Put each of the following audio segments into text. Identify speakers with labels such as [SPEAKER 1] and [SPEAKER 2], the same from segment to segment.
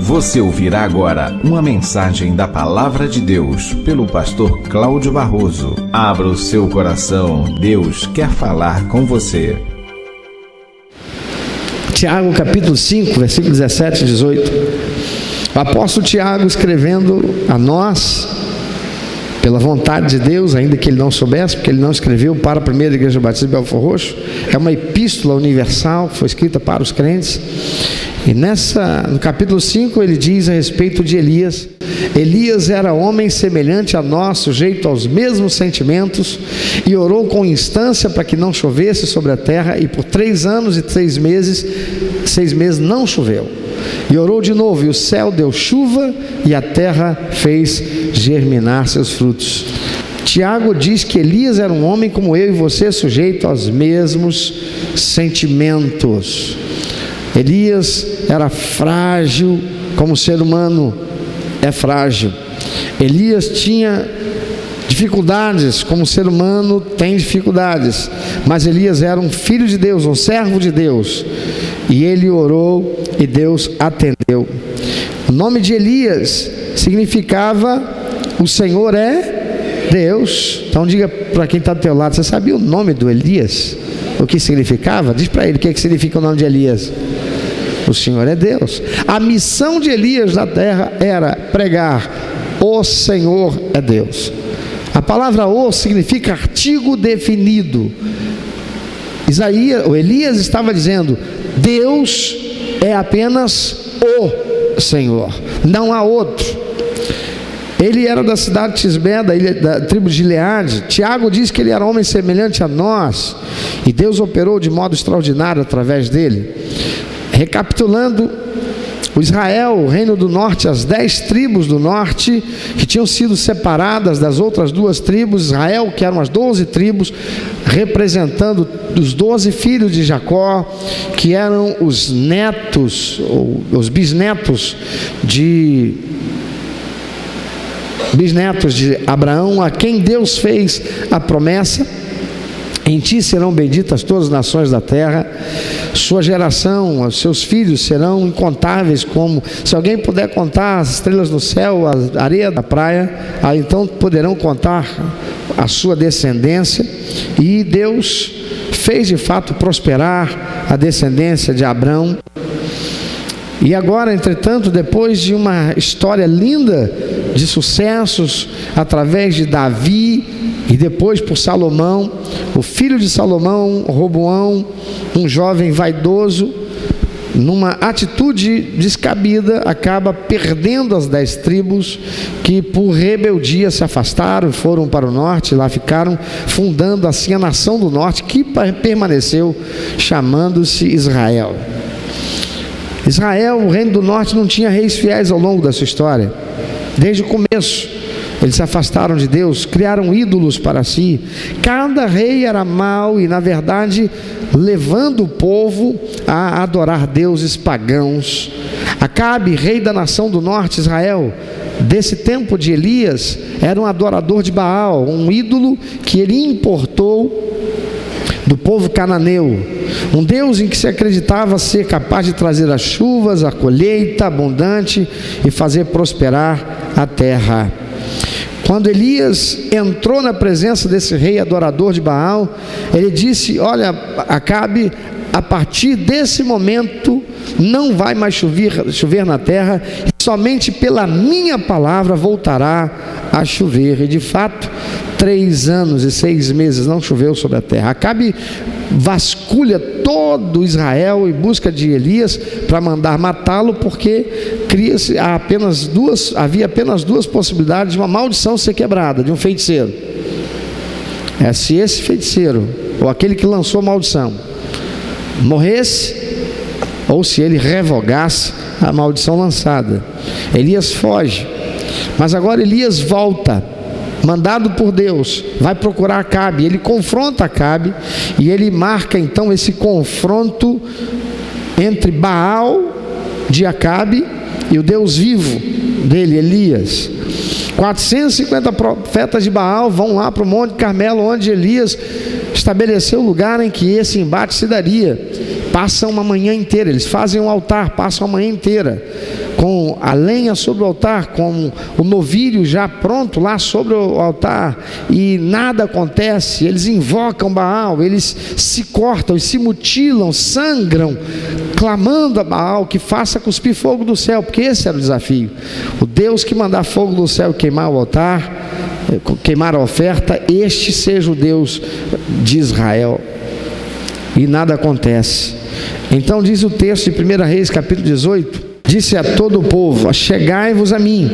[SPEAKER 1] Você ouvirá agora uma mensagem da Palavra de Deus pelo pastor Cláudio Barroso. Abra o seu coração, Deus quer falar com você.
[SPEAKER 2] Tiago capítulo 5, versículos 17 e 18. O apóstolo Tiago, escrevendo a nós, pela vontade de Deus, ainda que ele não soubesse, porque ele não escreveu para a primeira igreja batista de Belfor Roxo, é uma epístola universal, foi escrita para os crentes. E no capítulo 5 ele diz a respeito de Elias. Elias era homem semelhante a nós, sujeito aos mesmos sentimentos, e orou com instância para que não chovesse sobre a terra, e por 3 anos e 6 meses não choveu. E orou de novo, e o céu deu chuva, e a terra fez germinar seus frutos. Tiago diz que Elias era um homem como eu e você, sujeito aos mesmos sentimentos. Elias era frágil, como o ser humano é frágil. Elias tinha dificuldades, como o ser humano tem dificuldades. Mas Elias era um filho de Deus, um servo de Deus. E ele orou e Deus atendeu. O nome de Elias significava: o Senhor é Deus. Então diga para quem está do teu lado: você sabia o nome do Elias? O que significava? Diz para ele o que significa o nome de Elias. O Senhor é Deus. A missão de Elias na terra era pregar: o Senhor é Deus. A palavra "o" significa artigo definido. Elias estava dizendo: Deus é apenas o Senhor, não há outro. Ele era da cidade de Tisbé, da tribo de Gileade. Tiago diz que ele era homem semelhante a nós, e Deus operou de modo extraordinário através dele. Recapitulando, o Israel, o reino do norte, as 10 tribos do norte, que tinham sido separadas das outras 2 tribos, Israel, que eram as 12 tribos, representando os 12 filhos de Jacó, que eram os netos, ou os bisnetos de Abraão, a quem Deus fez a promessa: em ti serão benditas todas as nações da terra, sua geração, os seus filhos serão incontáveis, como se alguém puder contar as estrelas do céu, a areia da praia, então poderão contar a sua descendência. E Deus fez de fato prosperar a descendência de Abrão. E agora, entretanto, depois de uma história linda de sucessos através de Davi e depois por Salomão, o filho de Salomão, Roboão, um jovem vaidoso, numa atitude descabida, acaba perdendo as 10 tribos, que por rebeldia se afastaram, foram para o norte, lá ficaram, fundando assim a nação do norte, que permaneceu chamando-se Israel. Israel, o reino do norte, não tinha reis fiéis ao longo da sua história. Desde o começo, eles se afastaram de Deus, criaram ídolos para si. Cada rei era mau e, na verdade, levando o povo a adorar deuses pagãos. Acabe, rei da nação do norte, Israel, desse tempo de Elias, era um adorador de Baal, um ídolo que ele importou do povo cananeu, um Deus em que se acreditava ser capaz de trazer as chuvas, a colheita abundante e fazer prosperar a terra. Quando Elias entrou na presença desse rei adorador de Baal, ele disse: olha, Acabe, a partir desse momento não vai mais chover na terra, e somente pela minha palavra voltará a chover. E de fato, 3 anos e 6 meses não choveu sobre a terra. Acabe vasculha todo Israel em busca de Elias para mandar matá-lo, porque havia apenas duas possibilidades de uma maldição ser quebrada, de um feiticeiro. Se esse feiticeiro, ou aquele que lançou a maldição, morresse, ou se ele revogasse a maldição lançada. Elias foge, mas agora Elias volta, mandado por Deus, vai procurar Acabe. Ele confronta Acabe, e ele marca então esse confronto entre Baal de Acabe e o Deus vivo dele, Elias. 450 profetas de Baal vão lá para o Monte Carmelo, onde Elias estabeleceu o lugar em que esse embate se daria. Passam uma manhã inteira, eles fazem um altar, passam a manhã inteira. com a lenha sobre o altar, com o novilho já pronto lá sobre o altar, e nada acontece. Eles invocam Baal, eles se cortam e se mutilam, sangram, clamando a Baal que faça cuspir fogo do céu, porque esse era o desafio. O Deus que mandar fogo do céu e queimar o altar, queimar a oferta, este seja o Deus de Israel. E nada acontece. Então diz o texto de 1 Reis capítulo 18: disse a todo o povo: chegai-vos a mim.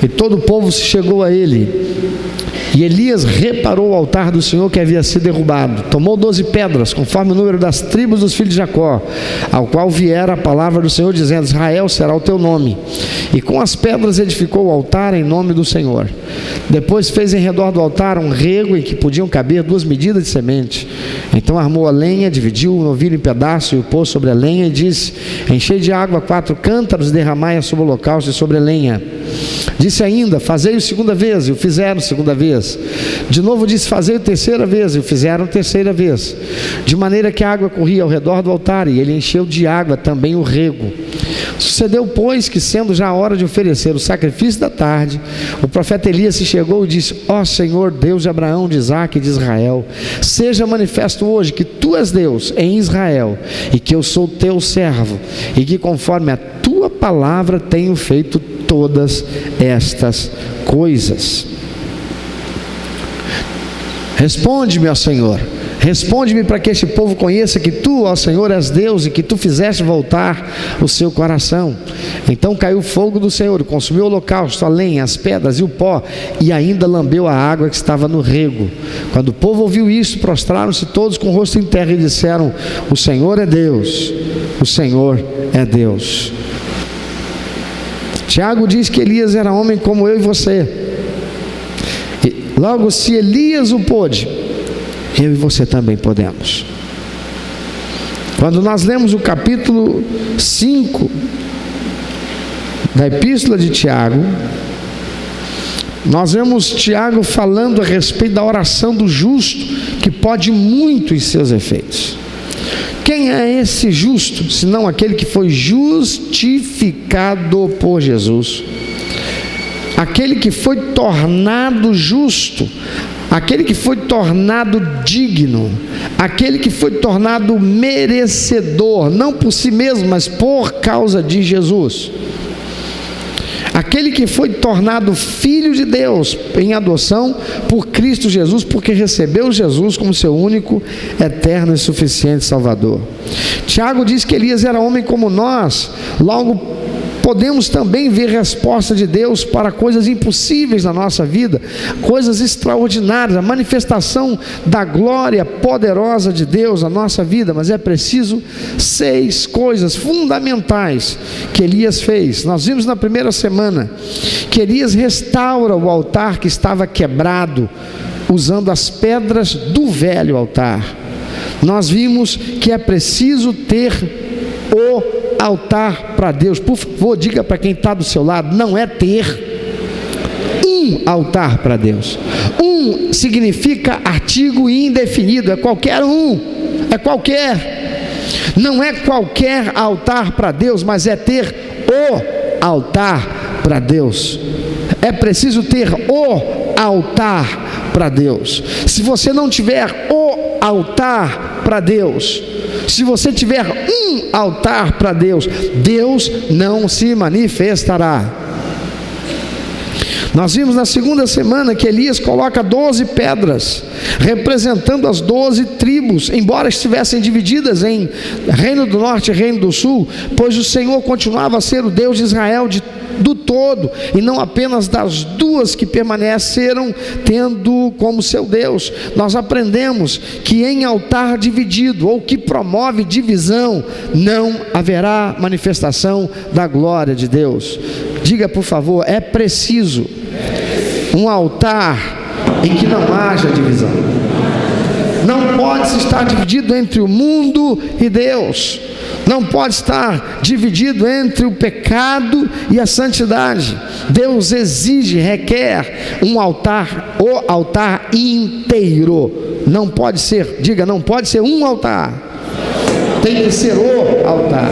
[SPEAKER 2] E todo o povo se chegou a ele. E Elias reparou o altar do Senhor que havia sido derrubado. Tomou 12 pedras, conforme o número das tribos dos filhos de Jacó, ao qual viera a palavra do Senhor, dizendo: Israel será o teu nome. E com as pedras edificou o altar em nome do Senhor. Depois fez em redor do altar um rego em que podiam caber 2 medidas de semente. Então armou a lenha, dividiu o novilho em pedaços e o pôs sobre a lenha, e disse: enchei de água 4 cântaros e derramai-a sobre o holocausto e sobre a lenha. Disse ainda: fazei-o segunda vez, e o fizeram segunda vez. De novo disse: fazei-o terceira vez, e o fizeram terceira vez. De maneira que a água corria ao redor do altar, e ele encheu de água também o rego. Sucedeu, pois, que sendo já a hora de oferecer o sacrifício da tarde, o profeta Elias se chegou e disse: ó Senhor, Deus de Abraão, de Isaque e de Israel, seja manifesto hoje que tu és Deus em Israel, e que eu sou teu servo, e que conforme a tua palavra tenho feito todas estas coisas. Responde-me, ó Senhor, responde-me para que este povo conheça que tu, ó Senhor, és Deus, e que tu fizeste voltar o seu coração. Então caiu o fogo do Senhor, consumiu o holocausto, a lenha, as pedras e o pó, e ainda lambeu a água que estava no rego. Quando o povo ouviu isso, prostraram-se todos com o rosto em terra e disseram: o Senhor é Deus, o Senhor é Deus. Tiago diz que Elias era homem como eu e você. Logo, se Elias o pôde, eu e você também podemos. Quando nós lemos o capítulo 5 da Epístola de Tiago, nós vemos Tiago falando a respeito da oração do justo, que pode muito em seus efeitos. Quem é esse justo, senão aquele que foi justificado por Jesus? Aquele que foi tornado justo, aquele que foi tornado digno, aquele que foi tornado merecedor, não por si mesmo, mas por causa de Jesus. Aquele que foi tornado filho de Deus em adoção por Cristo Jesus, porque recebeu Jesus como seu único, eterno e suficiente Salvador. Tiago diz que Elias era homem como nós. Logo, podemos também ver resposta de Deus para coisas impossíveis na nossa vida, coisas extraordinárias, a manifestação da glória poderosa de Deus na nossa vida. Mas é preciso 6 coisas fundamentais que Elias fez. Nós vimos na primeira semana que Elias restaura o altar que estava quebrado, usando as pedras do velho altar. Nós vimos que é preciso ter o altar para Deus. Por favor, diga para quem está do seu lado: não é ter um altar para Deus. Um significa artigo indefinido, é qualquer um, é qualquer. Não é qualquer altar para Deus, mas é ter o altar para Deus. É preciso ter o altar para Deus. Se você não tiver o altar para Deus, se você tiver um altar para Deus, Deus não se manifestará. Nós vimos na segunda semana que Elias coloca 12 pedras, representando as 12 tribos, embora estivessem divididas em reino do norte e reino do sul, pois o Senhor continuava a ser o Deus de Israel do todo, e não apenas das 2 que permaneceram tendo como seu Deus. Nós aprendemos que em altar dividido, ou que promove divisão, não haverá manifestação da glória de Deus. Diga, por favor: é preciso um altar em que não haja divisão. Não pode estar dividido entre o mundo e Deus. Não pode estar dividido entre o pecado e a santidade. Deus exige, requer um altar, o altar inteiro. Não pode ser, diga, não pode ser um altar. Tem que ser o altar.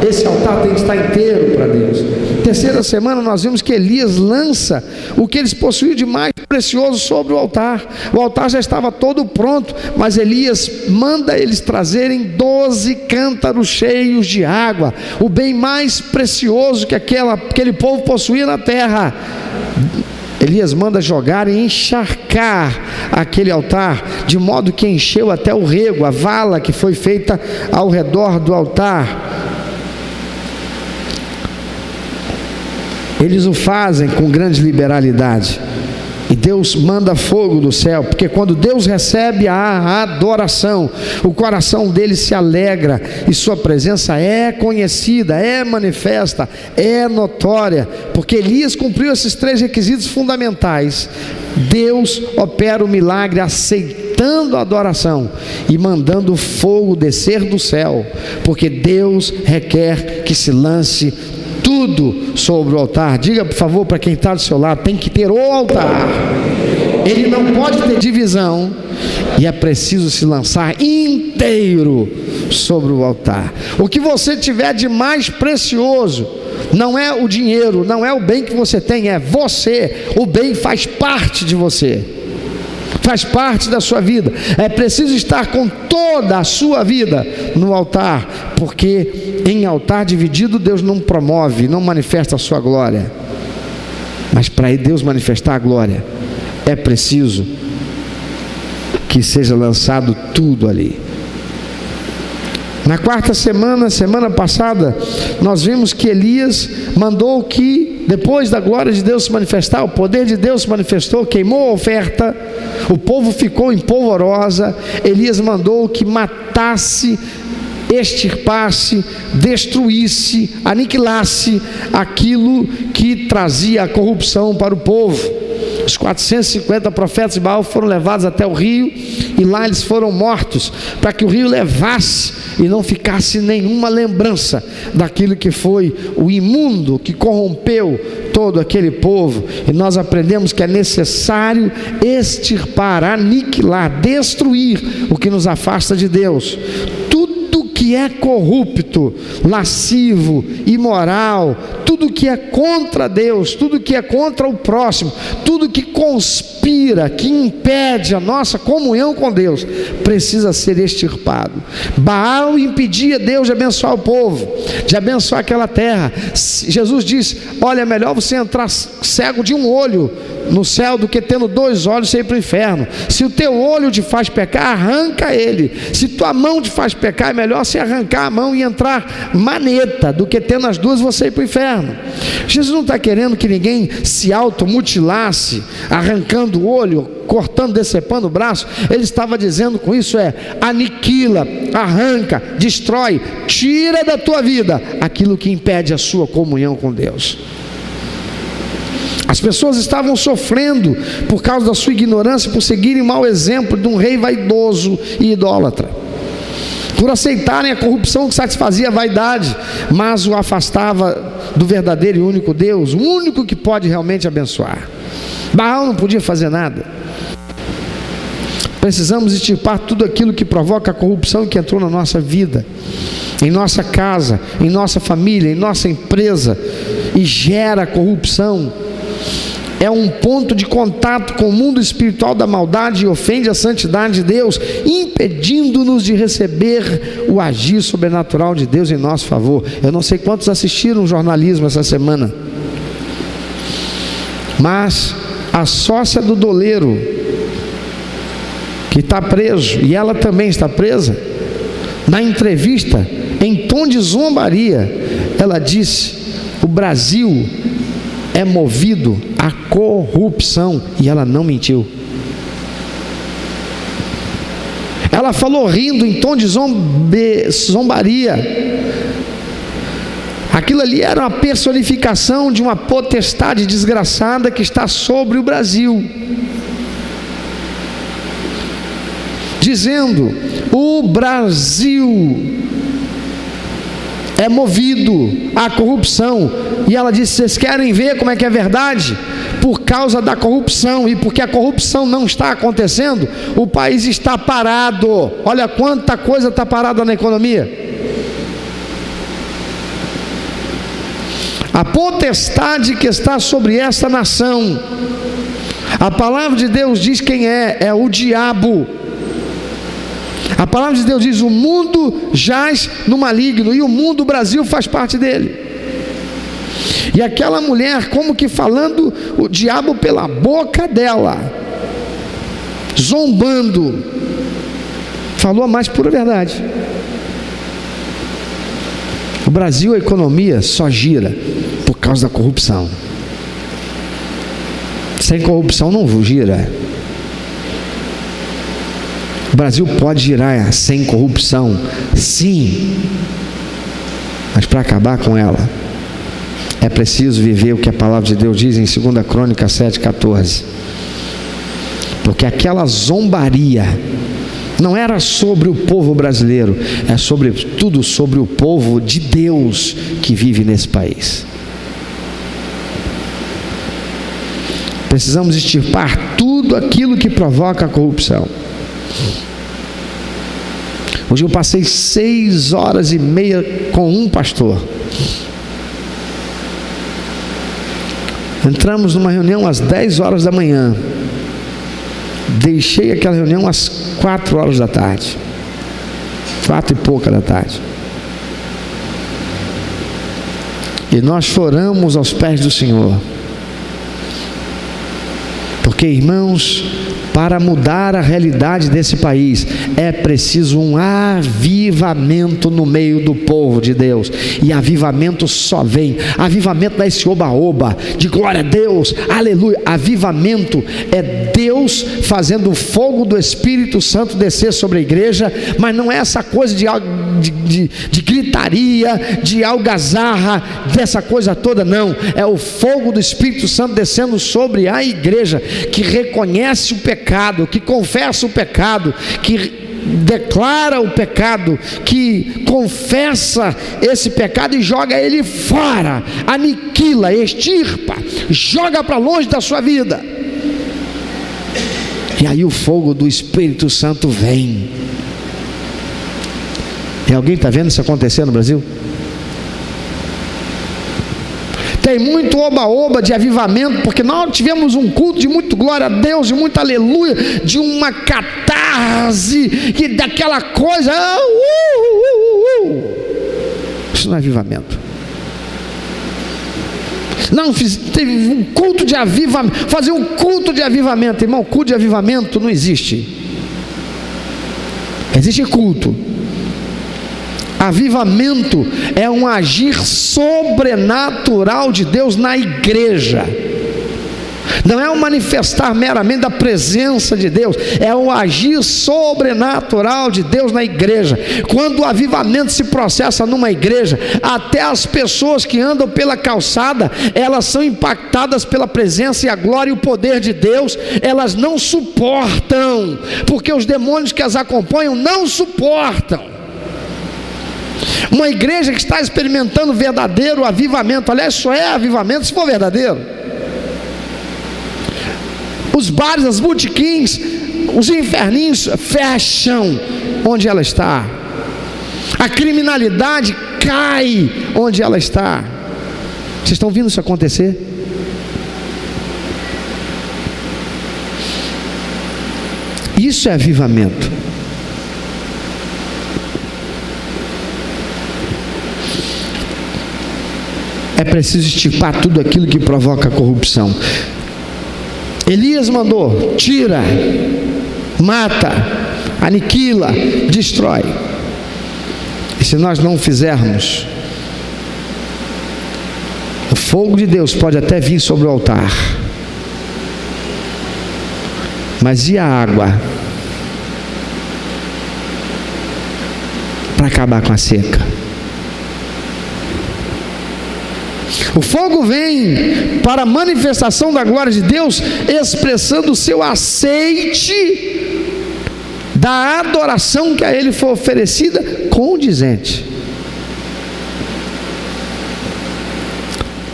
[SPEAKER 2] esse altar tem que estar inteiro para Deus. Terceira semana nós vimos que Elias lança o que eles possuíam de mais precioso sobre o altar. O altar já estava todo pronto, mas Elias manda eles trazerem 12 cântaros cheios de água, o bem mais precioso que aquele povo possuía na terra. Elias manda jogar e encharcar aquele altar, de modo que encheu até o rego, a vala que foi feita ao redor do altar. Eles o fazem com grande liberalidade, e Deus manda fogo do céu, porque quando Deus recebe a adoração, o coração dele se alegra, e sua presença é conhecida, é manifesta, é notória. Porque Elias cumpriu esses 3 requisitos fundamentais, Deus opera o milagre aceitando a adoração e mandando o fogo descer do céu, porque Deus requer que se lance tudo sobre o altar. Diga por favor para quem está do seu lado: tem que ter o altar, ele não pode ter divisão, e é preciso se lançar inteiro sobre o altar. O que você tiver de mais precioso não é o dinheiro, não é o bem que você tem, é você. O bem faz parte de você, faz parte da sua vida. É preciso estar com toda a sua vida no altar, porque em altar dividido Deus não promove, não manifesta a sua glória. Mas para Deus manifestar a glória, é preciso que seja lançado tudo ali. Na quarta semana, semana passada, nós vimos que Elias mandou que, depois da glória de Deus se manifestar, o poder de Deus se manifestou, queimou a oferta, o povo ficou em polvorosa. Elias mandou que matasse, extirpasse, destruísse, aniquilasse aquilo que trazia a corrupção para o povo. Os 450 profetas de Baal foram levados até o rio, e lá eles foram mortos, para que o rio levasse e não ficasse nenhuma lembrança daquilo que foi o imundo que corrompeu todo aquele povo. E nós aprendemos que é necessário extirpar, aniquilar, destruir o que nos afasta de Deus. Tudo que é corrupto, lascivo, imoral, tudo que é contra Deus, tudo que é contra o próximo, tudo que conspira, que impede a nossa comunhão com Deus, precisa ser extirpado. Baal impedia Deus de abençoar o povo, de abençoar aquela terra. Jesus disse: olha, é melhor você entrar cego de um olho no céu do que tendo 2 olhos e ir para o inferno. Se o teu olho te faz pecar, arranca ele. Se tua mão te faz pecar, é melhor você arrancar a mão e entrar maneta, do que tendo as duas você ir para o inferno. Jesus não está querendo que ninguém se automutilasse, arrancando o olho, cortando, decepando o braço. Ele estava dizendo com isso: aniquila, arranca, destrói, tira da tua vida aquilo que impede a sua comunhão com Deus. As pessoas estavam sofrendo por causa da sua ignorância, por seguirem o mau exemplo de um rei vaidoso e idólatra, por aceitarem a corrupção que satisfazia a vaidade, mas o afastava do verdadeiro e único Deus, o único que pode realmente abençoar. Baal não podia fazer nada. Precisamos extirpar tudo aquilo que provoca a corrupção que entrou na nossa vida, em nossa casa, em nossa família, em nossa empresa, e gera corrupção. É um ponto de contato com o mundo espiritual da maldade e ofende a santidade de Deus, impedindo-nos de receber o agir sobrenatural de Deus em nosso favor. Eu não sei quantos assistiram o jornalismo essa semana, mas a sócia do doleiro, que está preso, e ela também está presa, na entrevista, em tom de zombaria, ela disse: o Brasil é movido à corrupção, e ela não mentiu. Ela falou rindo, em tom de zombaria. Aquilo ali era uma personificação de uma potestade desgraçada que está sobre o Brasil, dizendo: o Brasil é movido à corrupção. E ela disse: vocês querem ver como é que é verdade? Por causa da corrupção, e porque a corrupção não está acontecendo, o país está parado. Olha quanta coisa está parada na economia. a potestade que está sobre esta nação. A palavra de Deus diz quem é o diabo. A palavra de Deus diz: o mundo jaz no maligno, e o mundo, o Brasil, faz parte dele. E aquela mulher, como que falando o diabo pela boca dela, zombando, falou a mais pura verdade. O Brasil, a economia só gira por causa da corrupção. Sem corrupção não gira. O Brasil pode girar sem corrupção, sim, mas para acabar com ela é preciso viver o que a palavra de Deus diz em 2 Crônicas 7,14. Porque aquela zombaria não era sobre o povo brasileiro, é sobretudo sobre o povo de Deus que vive nesse país. Precisamos extirpar tudo aquilo que provoca a corrupção. Hoje eu passei 6 horas e meia com um pastor. Entramos numa reunião às 10 horas da manhã. Deixei aquela reunião às 4 horas da tarde. 4 e pouca da tarde. E nós choramos aos pés do Senhor. Porque, irmãos, para mudar a realidade desse país, é preciso um avivamento no meio do povo de Deus. E avivamento só vem. Avivamento não é esse oba-oba de glória a Deus, aleluia. Avivamento é Deus fazendo o fogo do Espírito Santo descer sobre a igreja, mas não é essa coisa de gritaria, de algazarra, dessa coisa toda, não. É o fogo do Espírito Santo descendo sobre a igreja, que reconhece o pecado, que confessa o pecado, que declara o pecado, que confessa esse pecado e joga ele fora, aniquila, extirpa, joga para longe da sua vida. E aí o fogo do Espírito Santo vem. E alguém está vendo isso acontecer no Brasil? Tem muito oba-oba de avivamento, porque nós tivemos um culto de muito glória a Deus, de muito aleluia, de uma catarse, e daquela coisa, isso não é avivamento. Não, teve um culto de avivamento, fazer um culto de avivamento, irmão, culto de avivamento não existe. Existe culto. Avivamento é um agir sobrenatural de Deus na igreja. Não é um manifestar meramente da presença de Deus, é um agir sobrenatural de Deus na igreja. Quando o avivamento se processa numa igreja, até as pessoas que andam pela calçada, elas são impactadas pela presença e a glória e o poder de Deus. Elas não suportam, porque os demônios que as acompanham não suportam. Uma igreja que está experimentando verdadeiro avivamento, aliás, só é avivamento se for verdadeiro. Os bares, as botequins, os inferninhos fecham onde ela está. A criminalidade cai onde ela está. Vocês estão vendo isso acontecer? Isso é avivamento. É preciso extirpar tudo aquilo que provoca corrupção. Elias mandou: tira, mata, aniquila, destrói. E se nós não fizermos, o fogo de Deus pode até vir sobre o altar, mas e a água para acabar com a seca? O fogo vem para a manifestação da glória de Deus, expressando o seu aceite da adoração que a Ele foi oferecida condizente.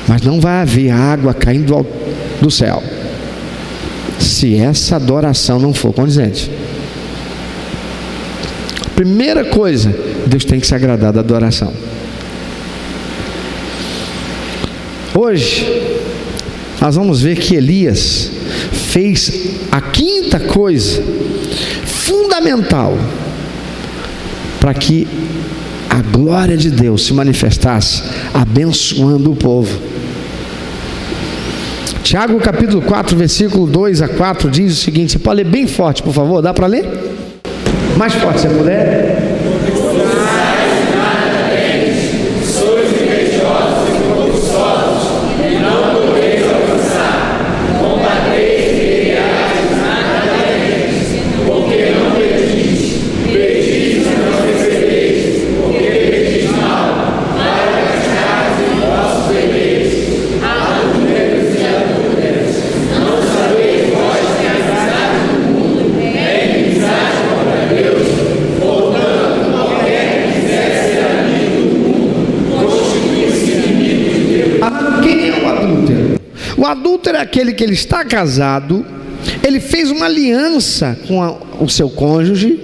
[SPEAKER 2] Mas não vai haver água caindo do céu se essa adoração não for condizente. Primeira coisa, Deus tem que se agradar da adoração. Hoje nós vamos ver que Elias fez a quinta coisa fundamental para que a glória de Deus se manifestasse, abençoando o povo. Tiago capítulo 4, versículo 2 a 4 diz o seguinte, você pode ler bem forte, por favor, dá para ler? Mais forte se puder. O adúltero é aquele que ele está casado, ele fez uma aliança com o seu cônjuge,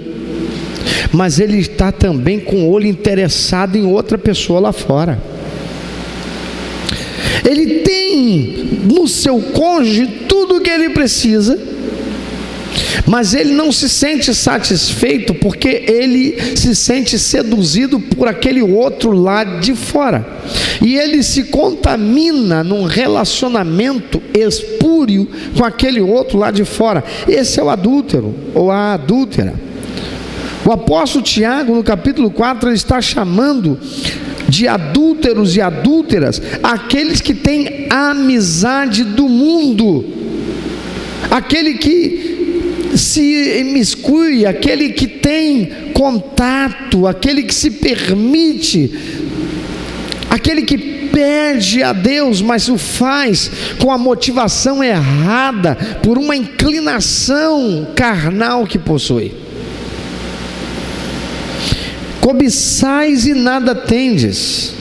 [SPEAKER 2] mas ele está também com o olho interessado em outra pessoa lá fora. Ele tem no seu cônjuge tudo o que ele precisa, mas ele não se sente satisfeito porque ele se sente seduzido por aquele outro lá de fora, e ele se contamina num relacionamento espúrio com aquele outro lá de fora. Esse é o adúltero ou a adúltera. O apóstolo Tiago, no capítulo 4, ele está chamando de adúlteros e adúlteras aqueles que têm a amizade do mundo, aquele que se imiscui, aquele que tem contato, aquele que se permite, aquele que pede a Deus, mas o faz com a motivação errada, por uma inclinação carnal que possui. Cobiçais e nada tendes,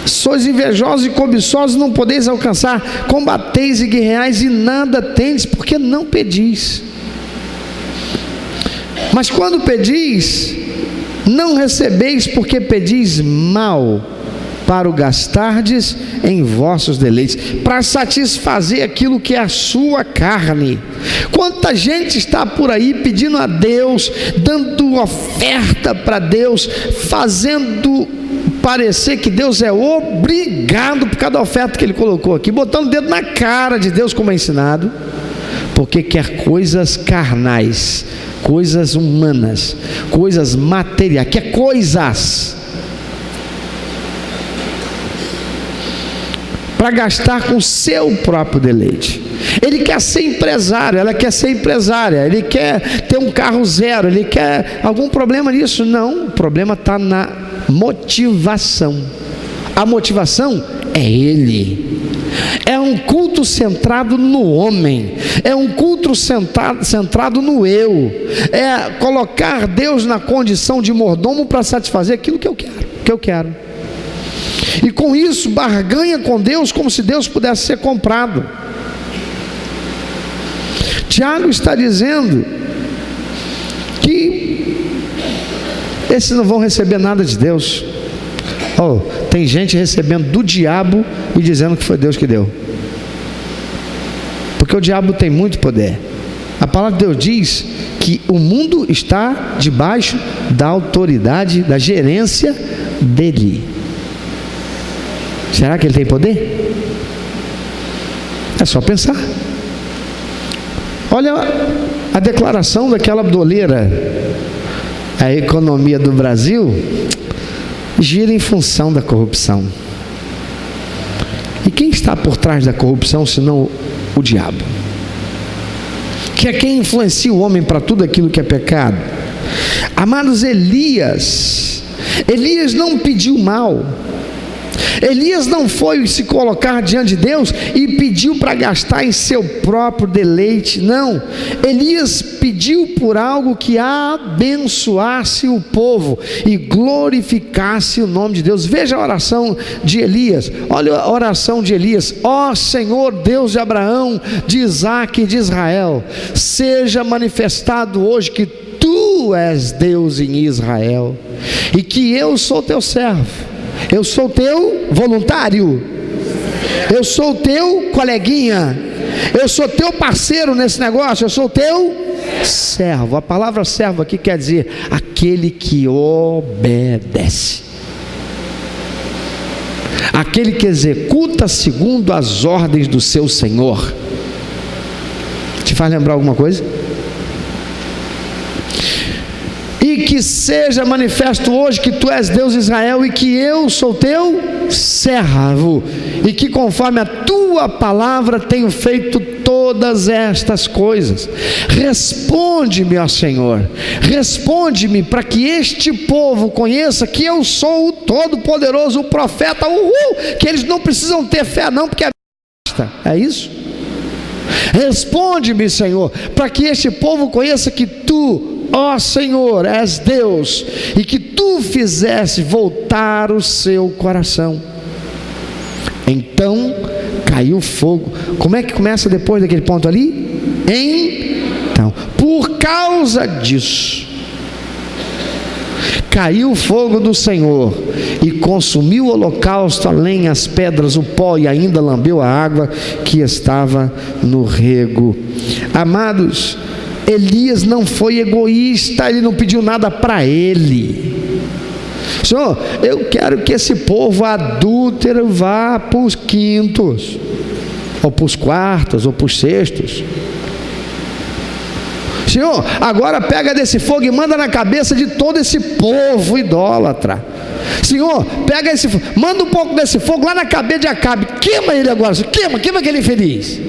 [SPEAKER 2] sois invejosos e cobiçosos, não podeis alcançar, combateis e guerreais e nada tendes, porque não pedis. Mas quando pedis, não recebeis, porque pedis mal, para o gastardes em vossos deleites, para satisfazer aquilo que é a sua carne. Quanta gente está por aí pedindo a Deus, dando oferta para Deus, fazendo parecer que Deus é obrigado por cada oferta que ele colocou aqui, botando o dedo na cara de Deus, como é ensinado, porque quer coisas carnais, coisas humanas, coisas materiais, quer coisas para gastar com o seu próprio deleite. Ele quer ser empresário, ela quer ser empresária, ele quer ter um carro zero, ele quer algum problema nisso? Não, o problema está na motivação. A motivação é ele. É um culto centrado no homem, é um culto centrado no eu, é colocar Deus na condição de mordomo para satisfazer aquilo que eu quero. E com isso barganha com Deus como se Deus pudesse ser comprado. Tiago está dizendo que esses não vão receber nada de Deus. Tem gente recebendo do diabo e dizendo que foi Deus que deu, porque o diabo tem muito poder. A palavra de Deus diz que o mundo está debaixo da autoridade, da gerência dele. Será que ele tem poder? É só pensar. Olha a declaração daquela doleira: a economia do Brasil gira em função da corrupção. E quem está por trás da corrupção senão o diabo, que é quem influencia o homem para tudo aquilo que é pecado? Amados, Elias não pediu mal. Elias não foi se colocar diante de Deus e pediu para gastar em seu próprio deleite. Não, Elias pediu por algo que abençoasse o povo e glorificasse o nome de Deus. Veja a oração de Elias. Olha a oração de Elias: ó Senhor Deus de Abraão, de Isaque e de Israel, seja manifestado hoje que tu és Deus em Israel, e que eu sou teu servo, eu sou teu voluntário, Eu sou o teu coleguinha. Eu sou teu parceiro nesse negócio. Eu sou o teu servo. A palavra servo aqui quer dizer aquele que obedece, aquele que executa segundo as ordens do seu Senhor. Te faz lembrar alguma coisa? E que seja manifesto hoje que tu és Deus de Israel e que eu sou teu servo, e que conforme a tua palavra tenho feito todas estas coisas. Responde-me, ó Senhor, responde-me, para que este povo conheça que eu sou o Todo-Poderoso, o profeta, que eles não precisam ter fé não, porque é isso. Responde-me, Senhor, para que este povo conheça que tu, ó Senhor, és Deus, e que tu fizeste voltar o seu coração. Então caiu fogo. Como é que começa depois daquele ponto ali? Então, por causa disso, caiu o fogo do Senhor e consumiu o holocausto, a lenha, as pedras, o pó, e ainda lambeu a água que estava no rego. Amados, Elias não foi egoísta, ele não pediu nada para ele. Senhor, eu quero que esse povo adúltero vá para os quintos, ou para os quartos, ou para os sextos. Senhor, agora pega desse fogo e manda na cabeça de todo esse povo idólatra. Senhor, pega esse fogo, manda um pouco desse fogo lá na cabeça de Acabe, queima ele agora, queima aquele infeliz.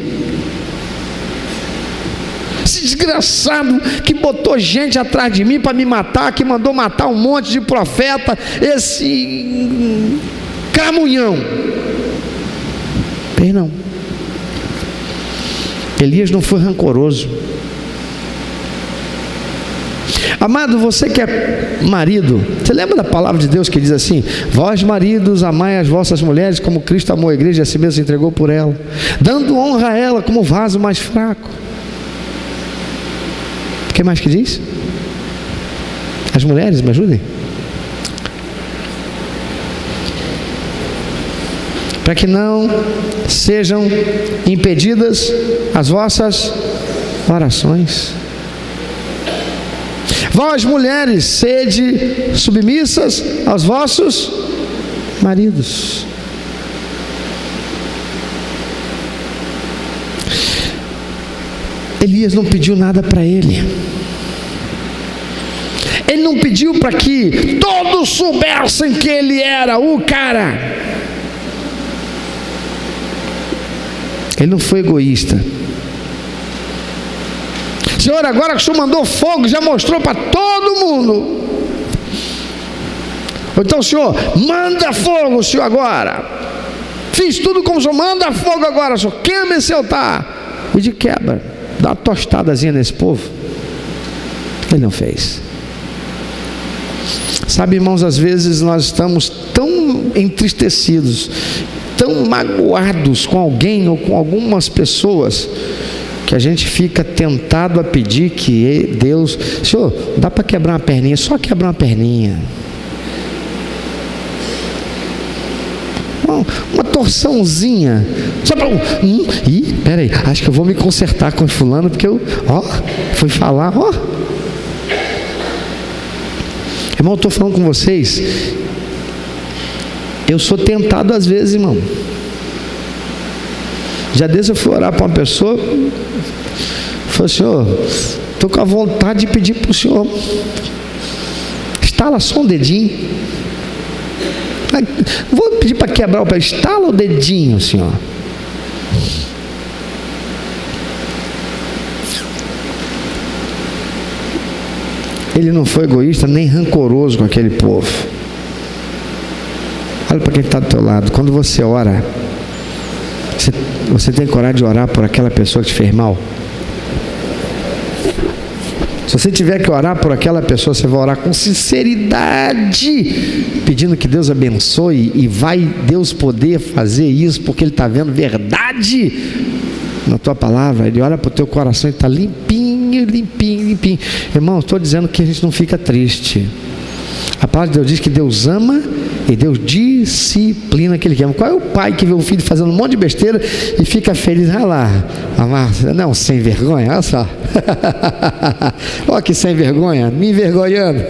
[SPEAKER 2] Esse desgraçado que botou gente atrás de mim para me matar, que mandou matar um monte de profeta, esse cramunhão. Bem, não. Elias não foi rancoroso. Amado, você que é marido, você lembra da palavra de Deus que diz assim: vós maridos, amai as vossas mulheres como Cristo amou a igreja e a si mesmo se entregou por ela, dando honra a ela como vaso mais fraco. O que mais que diz? As mulheres, me ajudem. Para que não sejam impedidas as vossas orações. Vós mulheres, sede submissas aos vossos maridos. Elias não pediu nada para ele. Ele não pediu para que todos soubessem que ele era o cara. Ele não foi egoísta. Senhor, agora que o Senhor mandou fogo, já mostrou para todo mundo. Então, Senhor, manda fogo, Senhor, agora. Fiz tudo como o Senhor, manda fogo agora, Senhor. Queima esse altar. E de quebra, dá uma tostadazinha nesse povo. Ele não fez. Sabe, irmãos, às vezes nós estamos tão entristecidos, tão magoados com alguém ou com algumas pessoas, que a gente fica tentado a pedir que Deus, Senhor, dá para quebrar uma perninha, só quebrar uma perninha, uma torçãozinha, só para peraí, acho que eu vou me consertar com fulano, porque eu, fui falar, irmão, eu estou falando com vocês, eu sou tentado às vezes, irmão. Já desde eu fui orar para uma pessoa, falei: Senhor, estou com a vontade de pedir para o Senhor, estala só um dedinho, vou pedir para quebrar o pé, estala o dedinho, Senhor. Ele não foi egoísta nem rancoroso com aquele povo. Olha para quem está do teu lado. Quando você ora, você tem coragem de orar por aquela pessoa que te fez mal? Se você tiver que orar por aquela pessoa, você vai orar com sinceridade, pedindo que Deus abençoe, e vai Deus poder fazer isso, porque Ele está vendo verdade na tua palavra. Ele olha para o teu coração e está limpinho, limpinho, limpinho. Irmão, estou dizendo que a gente não fica triste. A palavra de Deus diz que Deus ama E Deus disciplina aquele que ama. Qual é o pai que vê o filho fazendo um monte de besteira e fica feliz? Olha lá, não, sem vergonha, olha só. Olha que sem vergonha, me envergonhando.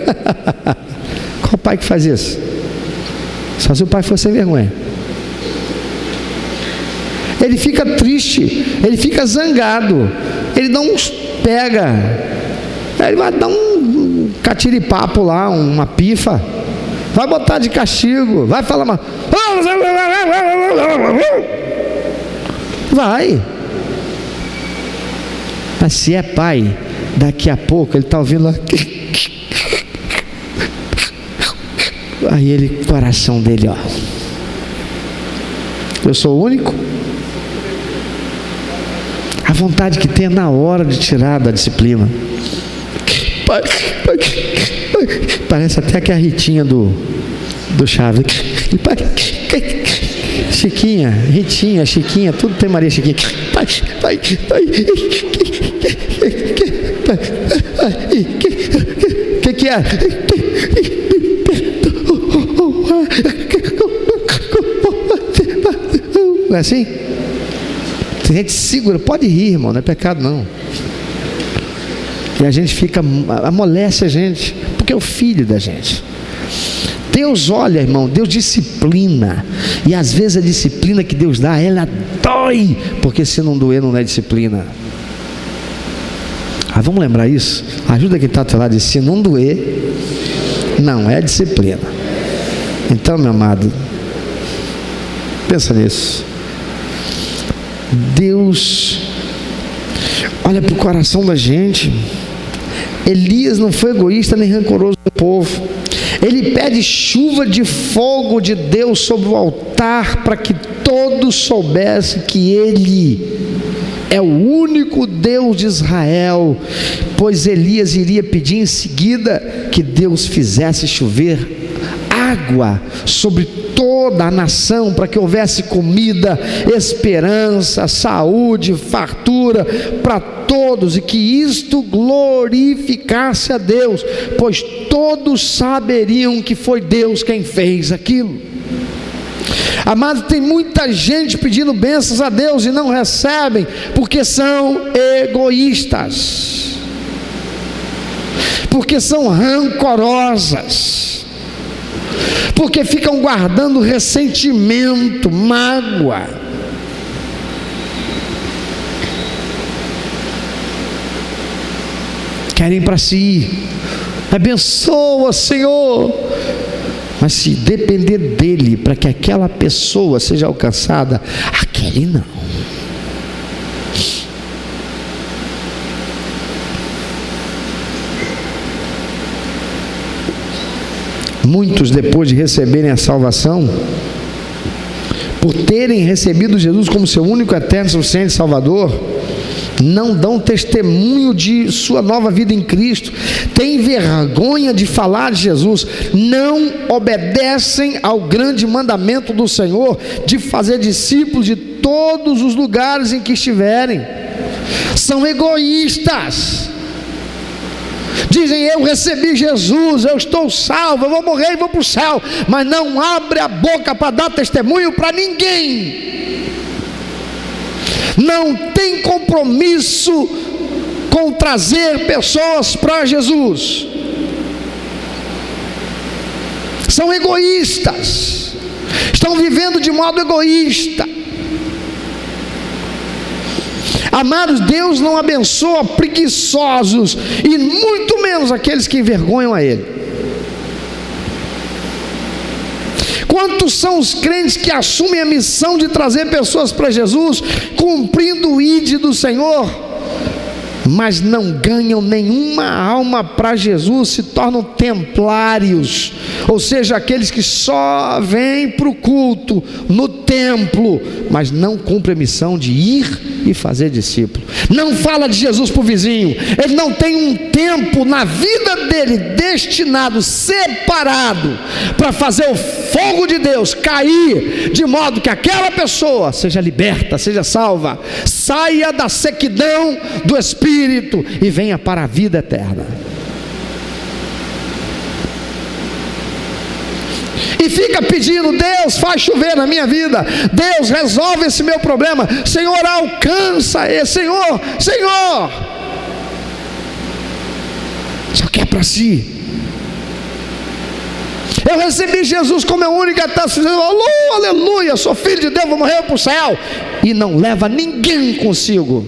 [SPEAKER 2] Qual pai que faz isso? Só se o pai for sem vergonha. Ele fica triste, ele fica zangado, ele não pega, ele vai dar um catiripapo lá, uma pifa, vai botar de castigo, vai falar uma... vai. Mas se é pai, daqui a pouco ele está ouvindo lá, aí ele, coração dele, ó, eu sou o único. A vontade que tem é na hora de tirar da disciplina. Parece até que a Ritinha do Chaves. Chiquinha, Ritinha, Chiquinha, tudo tem Maria Chiquinha. Que é? Não é assim? A gente segura, pode rir, irmão, não é pecado não. E a gente fica, amolece a gente, porque é o filho da gente. Deus olha, irmão, Deus disciplina. E às vezes a disciplina que Deus dá, ela dói, porque se não doer, não é disciplina. Vamos lembrar isso? Ajuda quem está ao teu lado, se não doer, não é disciplina. Então, meu amado, pensa nisso. Deus olha para o coração da gente. Elias não foi egoísta nem rancoroso do povo. Ele pede chuva de fogo de Deus sobre o altar, para que todos soubessem que Ele é o único Deus de Israel, pois Elias iria pedir em seguida que Deus fizesse chover água sobre toda a nação, para que houvesse comida, esperança, saúde, fartura para todos, e que isto glorificasse a Deus, pois todos saberiam que foi Deus quem fez aquilo. Amado, tem muita gente pedindo bênçãos a Deus e não recebem, porque são egoístas, porque são rancorosas, porque ficam guardando ressentimento, mágoa. Querem para si. Abençoa, Senhor. Mas se depender dele para que aquela pessoa seja alcançada, aquele não. Muitos, depois de receberem a salvação, por terem recebido Jesus como seu único, eterno, suficiente Salvador, não dão testemunho de sua nova vida em Cristo, têm vergonha de falar de Jesus, não obedecem ao grande mandamento do Senhor de fazer discípulos de todos os lugares em que estiverem. São egoístas. Dizem: eu recebi Jesus, eu estou salvo, eu vou morrer e vou para o céu, mas não abre a boca para dar testemunho para ninguém. Não tem compromisso com trazer pessoas para Jesus. São egoístas, estão vivendo de modo egoísta. Amados, Deus não abençoa preguiçosos, e muito menos aqueles que envergonham a Ele. Quantos são os crentes que assumem a missão de trazer pessoas para Jesus, cumprindo o ID do Senhor, mas não ganham nenhuma alma para Jesus, se tornam templários, ou seja, aqueles que só vêm para o culto, no templo, mas não cumprem a missão de ir e fazer discípulo. Não fala de Jesus para o vizinho, ele não tem um tempo na vida dele destinado, separado, para fazer o fogo de Deus cair, de modo que aquela pessoa seja liberta, seja salva, saia da sequidão do Espírito e venha para a vida eterna. e fica pedindo: Deus, faz chover na minha vida, Deus, resolve esse meu problema, Senhor, alcança esse, Senhor, só quer para si. Eu recebi Jesus como a única taça, aleluia, sou filho de Deus, vou morrer para o céu, e não leva ninguém consigo,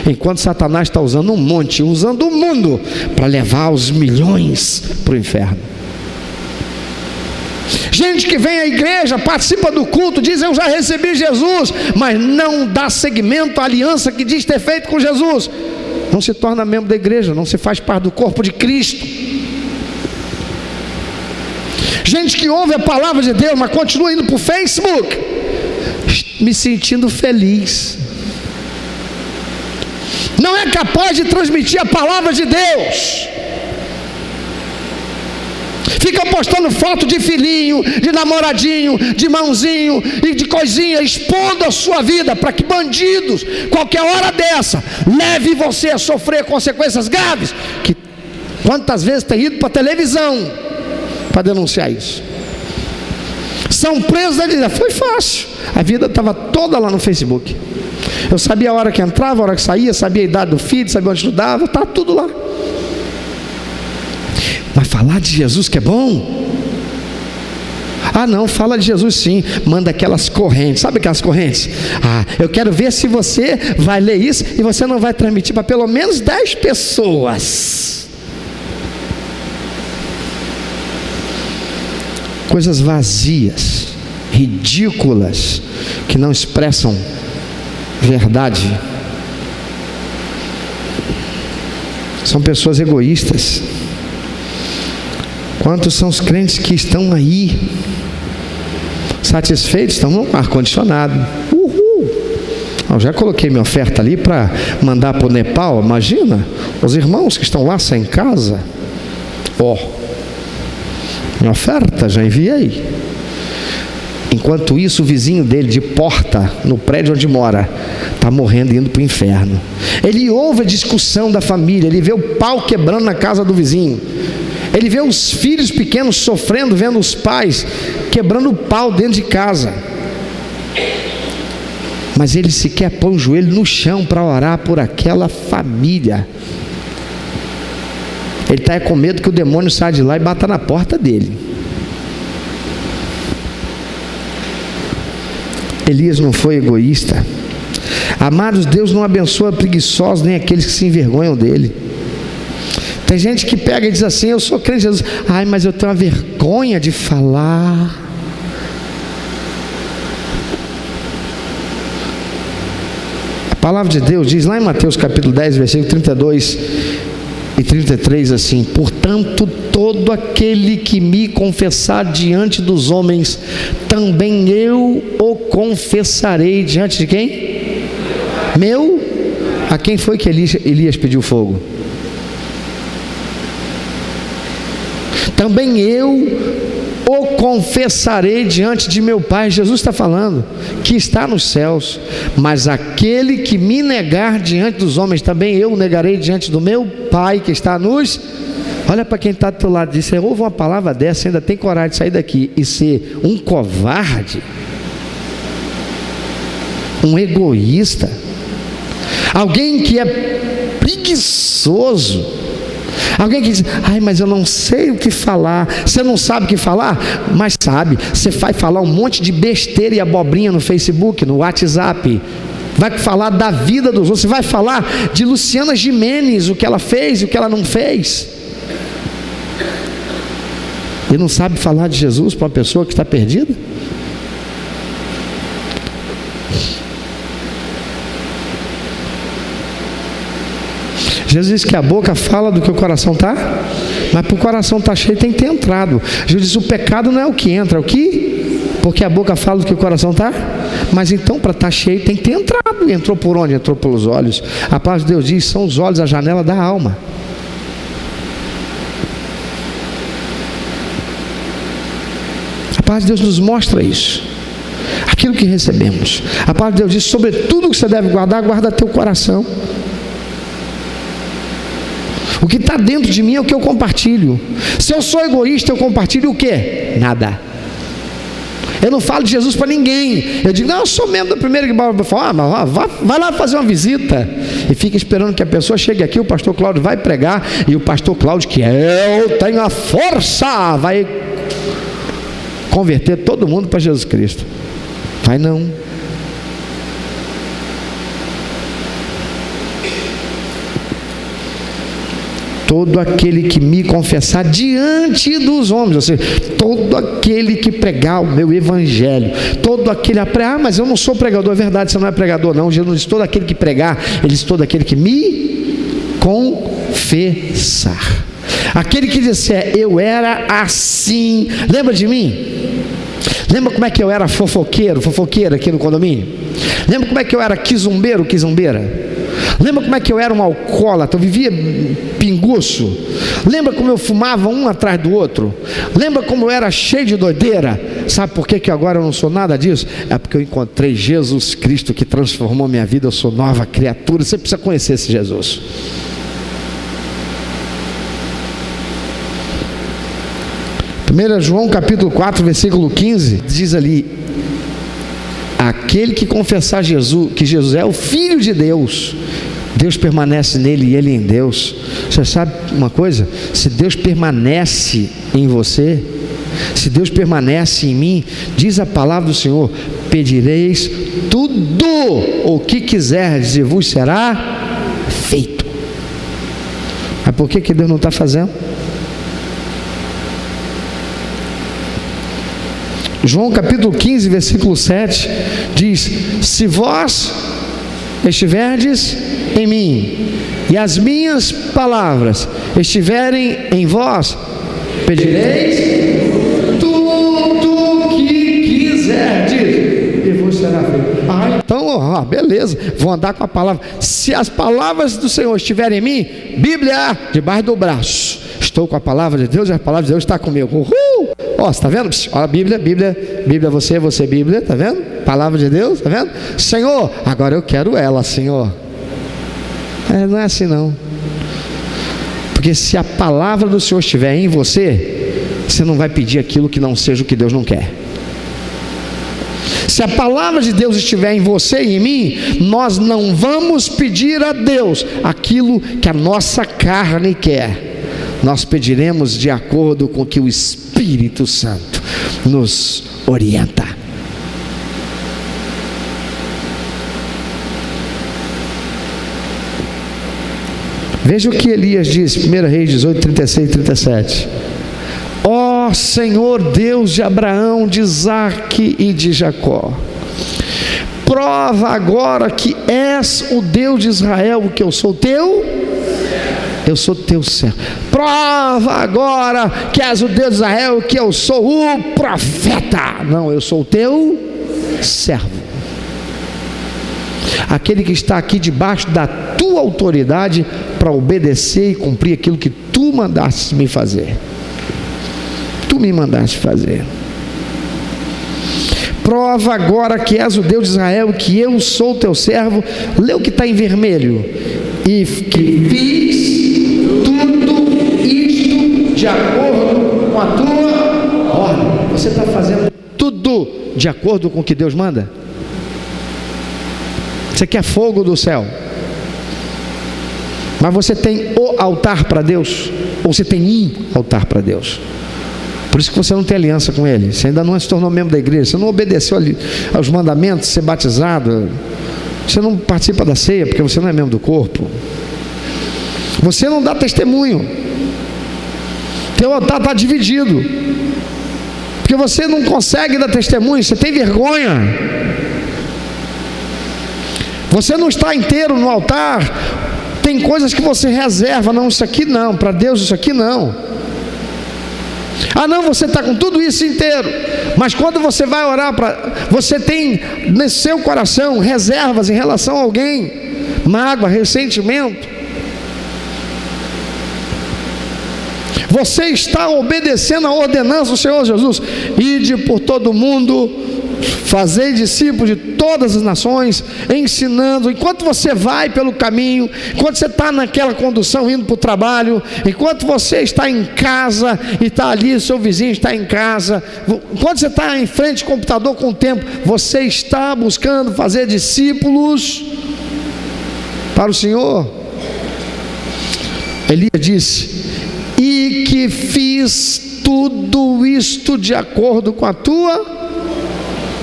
[SPEAKER 2] enquanto Satanás está usando um monte, usando o mundo para levar os milhões para o inferno. Gente que vem à igreja, participa do culto, diz: eu já recebi Jesus, mas não dá seguimento à aliança que diz ter feito com Jesus, não se torna membro da igreja, não se faz parte do corpo de Cristo. Gente que ouve a palavra de Deus, mas continua indo para o Facebook, me sentindo feliz, não é capaz de transmitir a palavra de Deus, fica postando foto de filhinho, de namoradinho, de mãozinho e de coisinha, expondo a sua vida para que bandidos, qualquer hora dessa, leve você a sofrer consequências graves. Que quantas vezes tem ido para a televisão para denunciar isso? São presos, foi fácil, a vida estava toda lá no Facebook. Eu sabia a hora que entrava, a hora que saía, sabia a idade do filho, sabia onde estudava, estava tudo lá. Mas falar de Jesus que é bom? Ah não, fala de Jesus sim, manda aquelas correntes, sabe aquelas correntes? Eu quero ver se você vai ler isso e você não vai transmitir para pelo menos 10 pessoas. Coisas vazias, ridículas, que não expressam verdade. São pessoas egoístas. Quantos são os crentes que estão aí satisfeitos, estão no ar-condicionado? Eu já coloquei minha oferta ali para mandar para o Nepal. Imagina, os irmãos que estão lá sem casa. Minha oferta já enviei. Enquanto isso, o vizinho dele de porta, no prédio onde mora, está morrendo, indo para o inferno. Ele ouve a discussão da família, ele vê o pau quebrando na casa do vizinho, ele vê os filhos pequenos sofrendo, vendo os pais quebrando o pau dentro de casa, mas ele sequer põe o joelho no chão para orar por aquela família. Ele está com medo que o demônio saia de lá e bata na porta dele. Elias não foi egoísta. Amados, Deus não abençoa preguiçosos nem aqueles que se envergonham dele. Tem gente que pega e diz assim: eu sou crente de Jesus, mas eu tenho uma vergonha de falar. A palavra de Deus diz lá em Mateus capítulo 10, versículo 32 e 33 assim: portanto, todo aquele que me confessar diante dos homens, também eu o confessarei diante de quem? Meu? A quem foi que Elias pediu fogo? Também eu o confessarei diante de meu Pai. Jesus está falando que está nos céus. Mas aquele que me negar diante dos homens, também eu o negarei diante do meu Pai que está nos... Olha para quem está do teu lado e diz: você ouve uma palavra dessa, ainda tem coragem de sair daqui e ser um covarde, um egoísta, alguém que é preguiçoso, alguém que diz: mas eu não sei o que falar. Você não sabe o que falar? Mas sabe, você vai falar um monte de besteira e abobrinha no Facebook, no WhatsApp, vai falar da vida dos outros, você vai falar de Luciana Gimenez, o que ela fez e o que ela não fez, e não sabe falar de Jesus para uma pessoa que está perdida? Jesus diz que a boca fala do que o coração está, mas para o coração estar cheio tem que ter entrado. Jesus diz: o pecado não é o que entra, é o que? Porque a boca fala do que o coração está, mas então para estar cheio tem que ter entrado. Entrou por onde? Entrou pelos olhos. A palavra de Deus diz: são os olhos a janela da alma. A palavra de Deus nos mostra isso, aquilo que recebemos. A palavra de Deus diz: sobre tudo que você deve guardar, guarda teu coração. O que está dentro de mim é o que eu compartilho. Se eu sou egoísta, eu compartilho o quê? Nada. Eu não falo de Jesus para ninguém. Eu digo, não, eu sou membro da primeira igreja. Eu falo, vai lá fazer uma visita. E fica esperando que a pessoa chegue aqui, o pastor Cláudio vai pregar, e o pastor Cláudio, que eu tenho a força, vai converter todo mundo para Jesus Cristo. Vai não. Todo aquele que me confessar diante dos homens, ou seja, todo aquele que pregar o meu evangelho, todo aquele, mas eu não sou pregador, é verdade, você não é pregador não, Jesus diz, todo aquele que pregar, ele diz, todo aquele que me confessar, aquele que disser, eu era assim, lembra de mim? Lembra como é que eu era fofoqueira aqui no condomínio? Lembra como é que eu era quizumbeira? Lembra como é que eu era um alcoólatra, eu vivia pinguço? Lembra como eu fumava um atrás do outro? Lembra como eu era cheio de doideira? Sabe por que agora eu não sou nada disso? É porque eu encontrei Jesus Cristo que transformou minha vida, eu sou nova criatura. Você precisa conhecer esse Jesus. Primeiro João capítulo 4 versículo 15 diz ali: aquele que confessar Jesus, que Jesus é o Filho de Deus, Deus permanece nele e ele em Deus. Você sabe uma coisa? Se Deus permanece em você, se Deus permanece em mim, diz a palavra do Senhor, pedireis tudo o que quiserdes e vos será feito. Mas por que Deus não está fazendo? João capítulo 15 versículo 7 diz: se vós estiverdes em mim e as minhas palavras estiverem em vós, pedireis tudo que quiserdes e vos será feito. Então, beleza, vou andar com a palavra. Se as palavras do Senhor estiverem em mim, Bíblia debaixo do braço, estou com a palavra de Deus e a palavra de Deus está comigo. Uhul! Ó, você está vendo? Ó, Bíblia, você, Bíblia, está vendo? Palavra de Deus, está vendo? Senhor, agora eu quero ela, Senhor. Não é assim não. Porque se a palavra do Senhor estiver em você, você não vai pedir aquilo que não seja o que Deus não quer. Se a palavra de Deus estiver em você e em mim, nós não vamos pedir a Deus aquilo que a nossa carne quer. Nós pediremos de acordo com o que o Espírito Santo nos orienta. Veja o que Elias disse, 1 Reis 18, 36 e 37. Ó Senhor Deus de Abraão, de Isaque e de Jacó, prova agora que és o Deus de Israel, que eu sou teu servo. Prova agora que és o Deus de Israel, que eu sou o profeta. Não, eu sou o teu servo, aquele que está aqui debaixo da tua autoridade para obedecer e cumprir aquilo que tu mandaste me fazer. Tu me mandaste fazer. Prova agora que és o Deus de Israel, que eu sou teu servo. Lê o que está em vermelho. E que fiz tudo isto de acordo com a tua ordem. Você está fazendo tudo de acordo com o que Deus manda? Você quer fogo do céu, mas você tem o altar para Deus? Ou você tem um altar para Deus? Por isso que você não tem aliança com Ele. Você ainda não se tornou membro da igreja. Você não obedeceu aos mandamentos, ser batizado. Você não participa da ceia porque você não é membro do corpo. Você não dá testemunho. Teu altar está dividido, porque você não consegue dar testemunho. Você tem vergonha. Você não está inteiro no altar. Tem coisas que você reserva. Não, isso aqui não, para Deus isso aqui não. Não, você está com tudo isso inteiro, mas quando você vai orar, você tem nesse seu coração reservas em relação a alguém, mágoa, ressentimento. Você está obedecendo a ordenança do Senhor Jesus: ide por todo mundo, fazei discípulos de todas as nações, ensinando. Enquanto você vai pelo caminho, enquanto você está naquela condução indo para o trabalho, enquanto você está em casa e está ali, seu vizinho está em casa, enquanto você está em frente ao computador com o tempo, você está buscando fazer discípulos para o Senhor. Elias disse: e que fiz tudo isto de acordo com a tua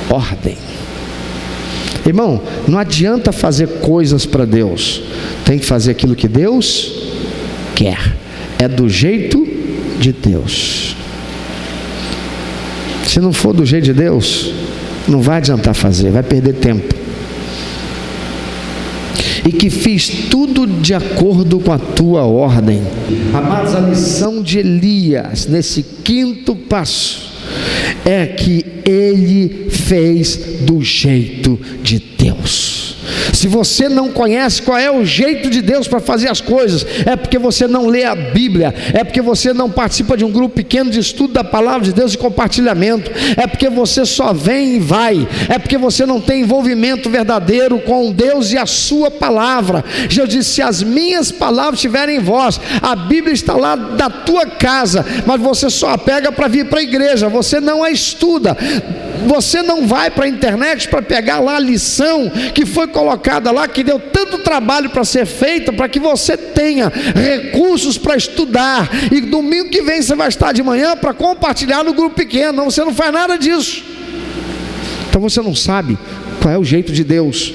[SPEAKER 2] ordem. Irmão, não adianta fazer coisas para Deus, tem que fazer aquilo que Deus quer, é do jeito de Deus. Se não for do jeito de Deus, não vai adiantar fazer, vai perder tempo. E que fiz tudo de acordo com a tua ordem. Amados, a lição de Elias nesse quinto passo é que ele fez do jeito de Deus. Se você não conhece qual é o jeito de Deus para fazer as coisas, é porque você não lê a Bíblia, é porque você não participa de um grupo pequeno de estudo da palavra de Deus e compartilhamento, é porque você só vem e vai, é porque você não tem envolvimento verdadeiro com Deus e a sua palavra. Jesus disse: se as minhas palavras estiverem em vós, a Bíblia está lá da tua casa, mas você só a pega para vir para a igreja, você não a estuda, você não vai para a internet para pegar lá a lição que foi colocada lá, que deu tanto trabalho para ser feita, para que você tenha recursos para estudar, e domingo que vem você vai estar de manhã para compartilhar no grupo pequeno. Não, você não faz nada disso. Então você não sabe qual é o jeito de Deus,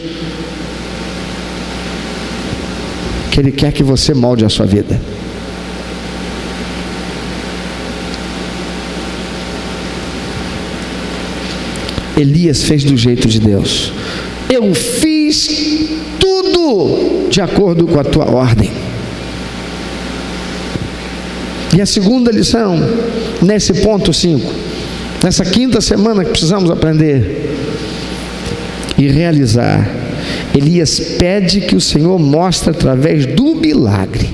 [SPEAKER 2] que Ele quer que você molde a sua vida. Elias fez do jeito de Deus. Eu fiz tudo de acordo com a tua ordem. E a segunda lição, nesse ponto 5, nessa quinta semana que precisamos aprender e realizar, Elias pede que o Senhor mostre através do milagre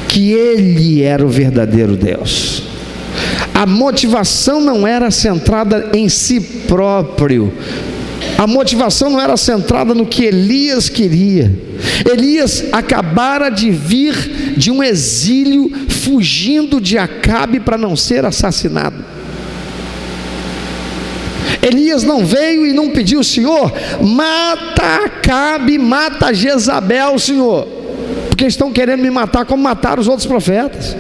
[SPEAKER 2] que Ele era o verdadeiro Deus. A motivação não era centrada em si próprio, a motivação não era centrada no que Elias queria. Elias acabara de vir de um exílio, fugindo de Acabe para não ser assassinado. Elias não veio e não pediu: Senhor, mata Acabe, mata Jezabel, Senhor, porque estão querendo me matar como mataram os outros profetas.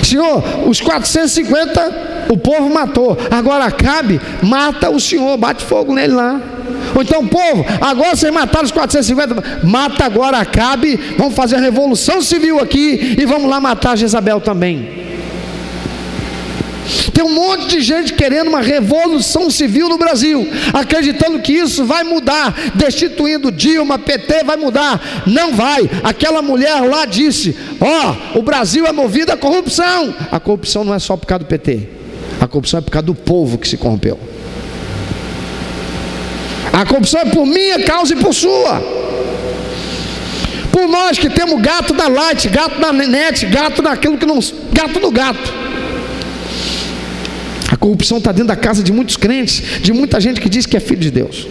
[SPEAKER 2] Senhor, os 450 o povo matou, agora Acabe, mata o Senhor, bate fogo nele lá. Ou então, povo, agora vocês mataram os 450, mata agora Acabe, vamos fazer a revolução civil aqui e vamos lá matar Jezabel também. Tem um monte de gente querendo uma revolução civil no Brasil, acreditando que isso vai mudar, destituindo Dilma, PT, vai mudar. Não vai. Aquela mulher lá disse: o Brasil é movido à corrupção. A corrupção não é só por causa do PT, a corrupção é por causa do povo que se corrompeu. A corrupção é por minha causa e por sua, por nós que temos gato da Light, gato da net, gato daquilo que não, gato do gato. A corrupção está dentro da casa de muitos crentes, de muita gente que diz que é filho de Deus.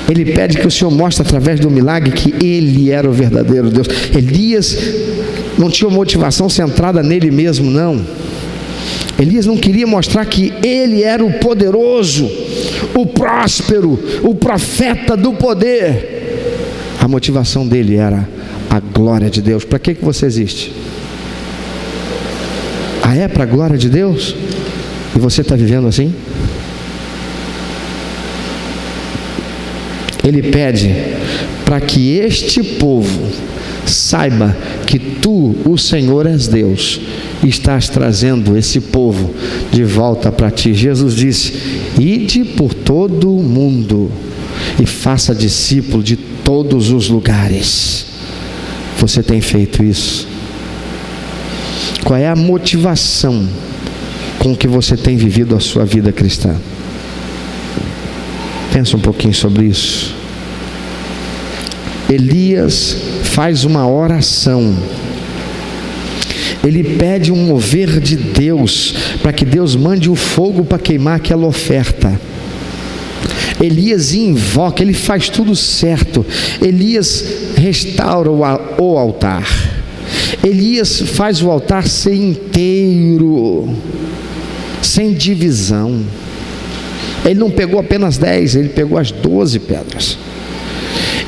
[SPEAKER 2] Ele pede que o Senhor mostre através do milagre que Ele era o verdadeiro Deus. Elias não tinha motivação centrada nele mesmo, não. Elias não queria mostrar que ele era o poderoso, o próspero, o profeta do poder. A motivação dele era a glória de Deus. Para que você existe? É para a glória de Deus? E você está vivendo assim? Ele pede para que este povo saiba que tu, o Senhor, és Deus, e estás trazendo esse povo de volta para ti. Jesus disse: ide por todo o mundo e faça discípulo de todos os lugares. Você tem feito isso? Qual é a motivação com que você tem vivido a sua vida cristã? Pensa um pouquinho sobre isso. Elias faz uma oração ele pede um mover de Deus, para que Deus mande o fogo para queimar aquela oferta. Elias invoca, ele faz tudo certo. Elias restaura o altar. Elias faz o altar ser inteiro, sem divisão. Ele não pegou apenas 10, ele pegou as 12 pedras.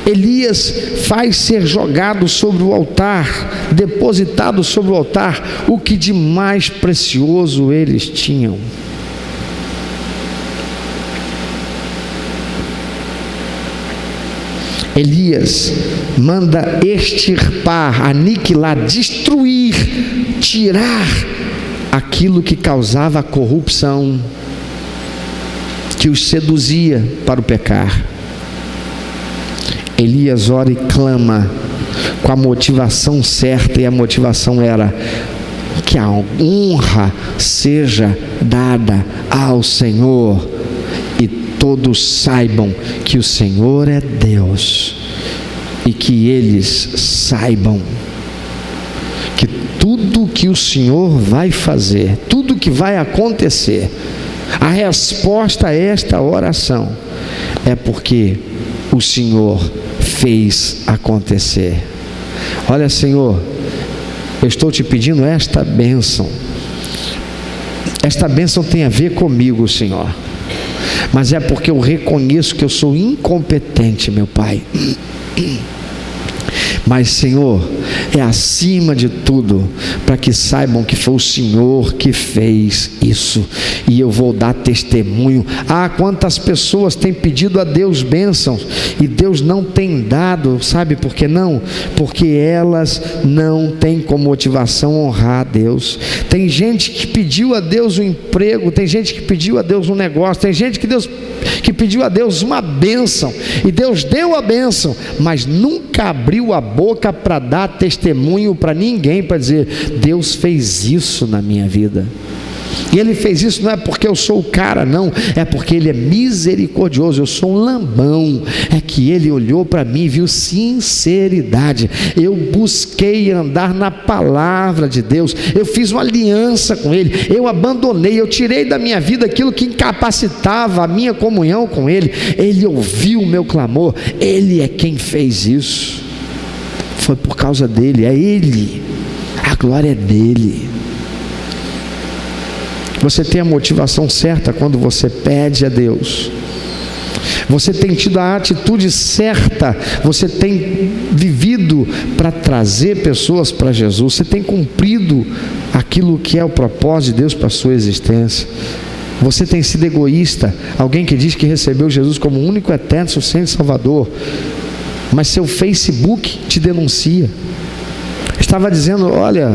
[SPEAKER 2] Elias faz ser jogado sobre o altar, depositado sobre o altar, o que de mais precioso eles tinham. Elias manda extirpar, aniquilar, destruir, tirar aquilo que causava a corrupção, que os seduzia para o pecar. Elias ora e clama com a motivação certa, e a motivação era que a honra seja dada ao Senhor, e todos saibam que o Senhor é Deus, e que eles saibam que tudo que o Senhor vai fazer, tudo que vai acontecer, a resposta a esta oração é porque o Senhor fez acontecer. Olha, Senhor, eu estou te pedindo esta bênção. Esta bênção tem a ver comigo, Senhor, mas é porque eu reconheço que eu sou incompetente, meu Pai. Mas, Senhor, é acima de tudo, para que saibam que foi o Senhor que fez isso, e eu vou dar testemunho. Quantas pessoas têm pedido a Deus bênçãos, e Deus não tem dado, sabe por que não? Porque elas não têm como motivação honrar a Deus. Tem gente que pediu a Deus um emprego, tem gente que pediu a Deus um negócio, tem gente que pediu a Deus uma bênção, e Deus deu a bênção, mas nunca abriu a boca para dar testemunho para ninguém, para dizer: Deus fez isso na minha vida. E Ele fez isso não é porque eu sou o cara, não, é porque Ele é misericordioso. Eu sou um lambão, é que Ele olhou para mim e viu sinceridade. Eu busquei andar na palavra de Deus, eu fiz uma aliança com Ele, eu abandonei, eu tirei da minha vida aquilo que incapacitava a minha comunhão com Ele. Ele ouviu o meu clamor, Ele é quem fez isso. Foi por causa dele, é Ele, a glória é dele. Você tem a motivação certa quando você pede a Deus. Você tem tido a atitude certa. Você tem vivido para trazer pessoas para Jesus. Você tem cumprido aquilo que é o propósito de Deus para a sua existência. Você tem sido egoísta, alguém que diz que recebeu Jesus como único, eterno, suficiente Salvador, mas seu Facebook te denuncia. Estava dizendo: olha,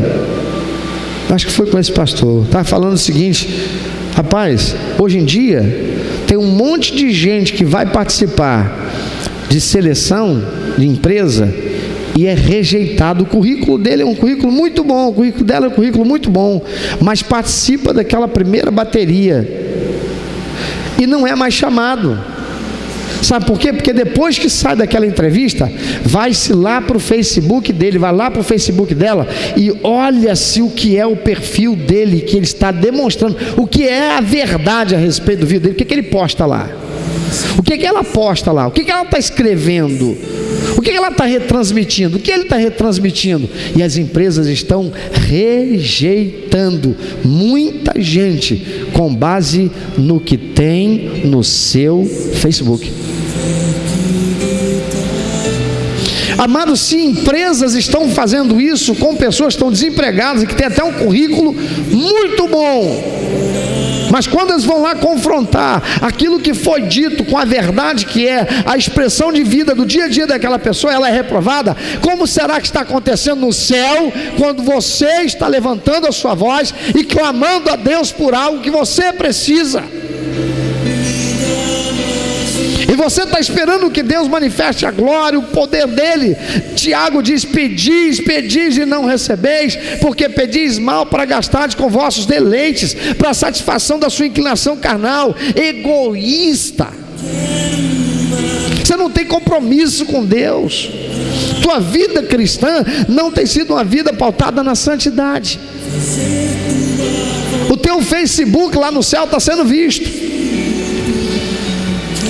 [SPEAKER 2] acho que foi com esse pastor, estava falando o seguinte: rapaz, hoje em dia tem um monte de gente que vai participar de seleção de empresa e é rejeitado. O currículo dele é um currículo muito bom, o currículo dela é um currículo muito bom, mas participa daquela primeira bateria e não é mais chamado. Sabe por quê? Porque depois que sai daquela entrevista, vai-se lá para o Facebook dele, vai lá para o Facebook dela, e olha-se o que é o perfil dele, que ele está demonstrando, o que é a verdade a respeito do vídeo dele. O que ele posta lá? O que ela posta lá? O que ela está escrevendo? O que ela está retransmitindo? O que ele está retransmitindo? E as empresas estão rejeitando muita gente com base no que tem no seu Facebook. Amados, se empresas estão fazendo isso com pessoas que estão desempregadas e que têm até um currículo muito bom, mas quando eles vão lá confrontar aquilo que foi dito com a verdade, que é a expressão de vida do dia a dia daquela pessoa, ela é reprovada. Como será que está acontecendo no céu, quando você está levantando a sua voz e clamando a Deus por algo que você precisa? E você está esperando que Deus manifeste a glória, o poder dele. Tiago diz: pedis, pedis e não recebeis, porque pedis mal para gastardes com vossos deleites, para a satisfação da sua inclinação carnal. Egoísta. Você não tem compromisso com Deus. tua vida cristã não tem sido uma vida pautada na santidade. O teu Facebook lá no céu está sendo visto.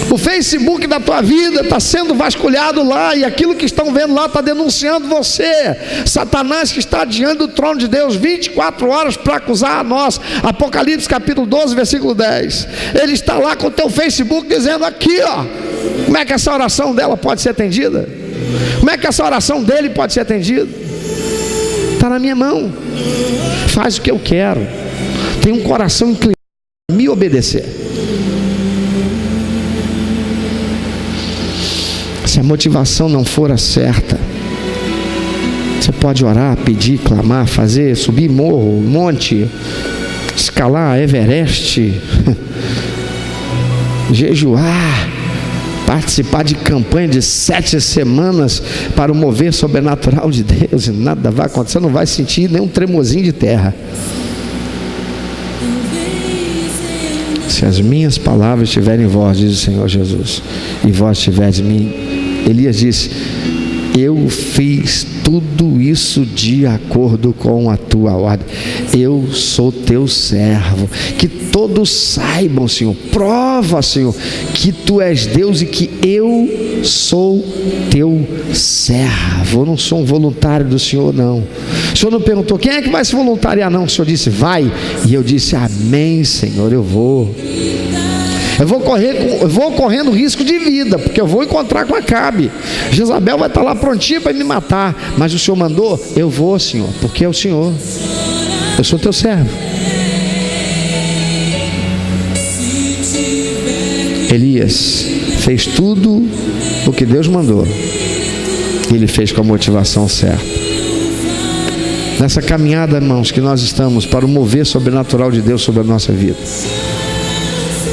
[SPEAKER 2] O Facebook da tua vida está sendo vasculhado lá, e aquilo que estão vendo lá está denunciando você. Satanás, que está diante do trono de Deus 24 horas para acusar a nós. Apocalipse capítulo 12, versículo 10. Ele está lá com o teu Facebook dizendo aqui, ó, como é que essa oração dela pode ser atendida? Como é que essa oração dele pode ser atendida? Está na minha mão. Faz o que eu quero. Tem um coração inclinado a me obedecer. Se a motivação não for a certa, você pode orar, pedir, clamar, fazer, subir morro, monte, escalar Everest, jejuar, participar de campanha de 7 semanas para o mover sobrenatural de Deus, e nada vai acontecer, não vai sentir nem um tremorzinho de terra. Se as minhas palavras estiverem em vós, diz o Senhor Jesus, e vós estiverdes em mim. Elias disse: eu fiz tudo isso de acordo com a tua ordem. Eu sou teu servo. Que todos saibam, Senhor, prova, Senhor, que tu és Deus e que eu sou teu servo. Eu não sou um voluntário do Senhor, não. O Senhor não perguntou quem é que vai se voluntariar, não. O Senhor disse vai, e eu disse amém, Senhor, eu vou. Eu vou correndo risco de vida, porque eu vou encontrar com Acabe. Jezabel vai estar lá prontinha para me matar, mas o Senhor mandou, eu vou, Senhor, porque é o Senhor. Eu sou teu servo. Elias fez tudo o que Deus mandou. Ele fez com a motivação certa. Nessa caminhada, irmãos, que nós estamos para o mover sobrenatural de Deus sobre a nossa vida,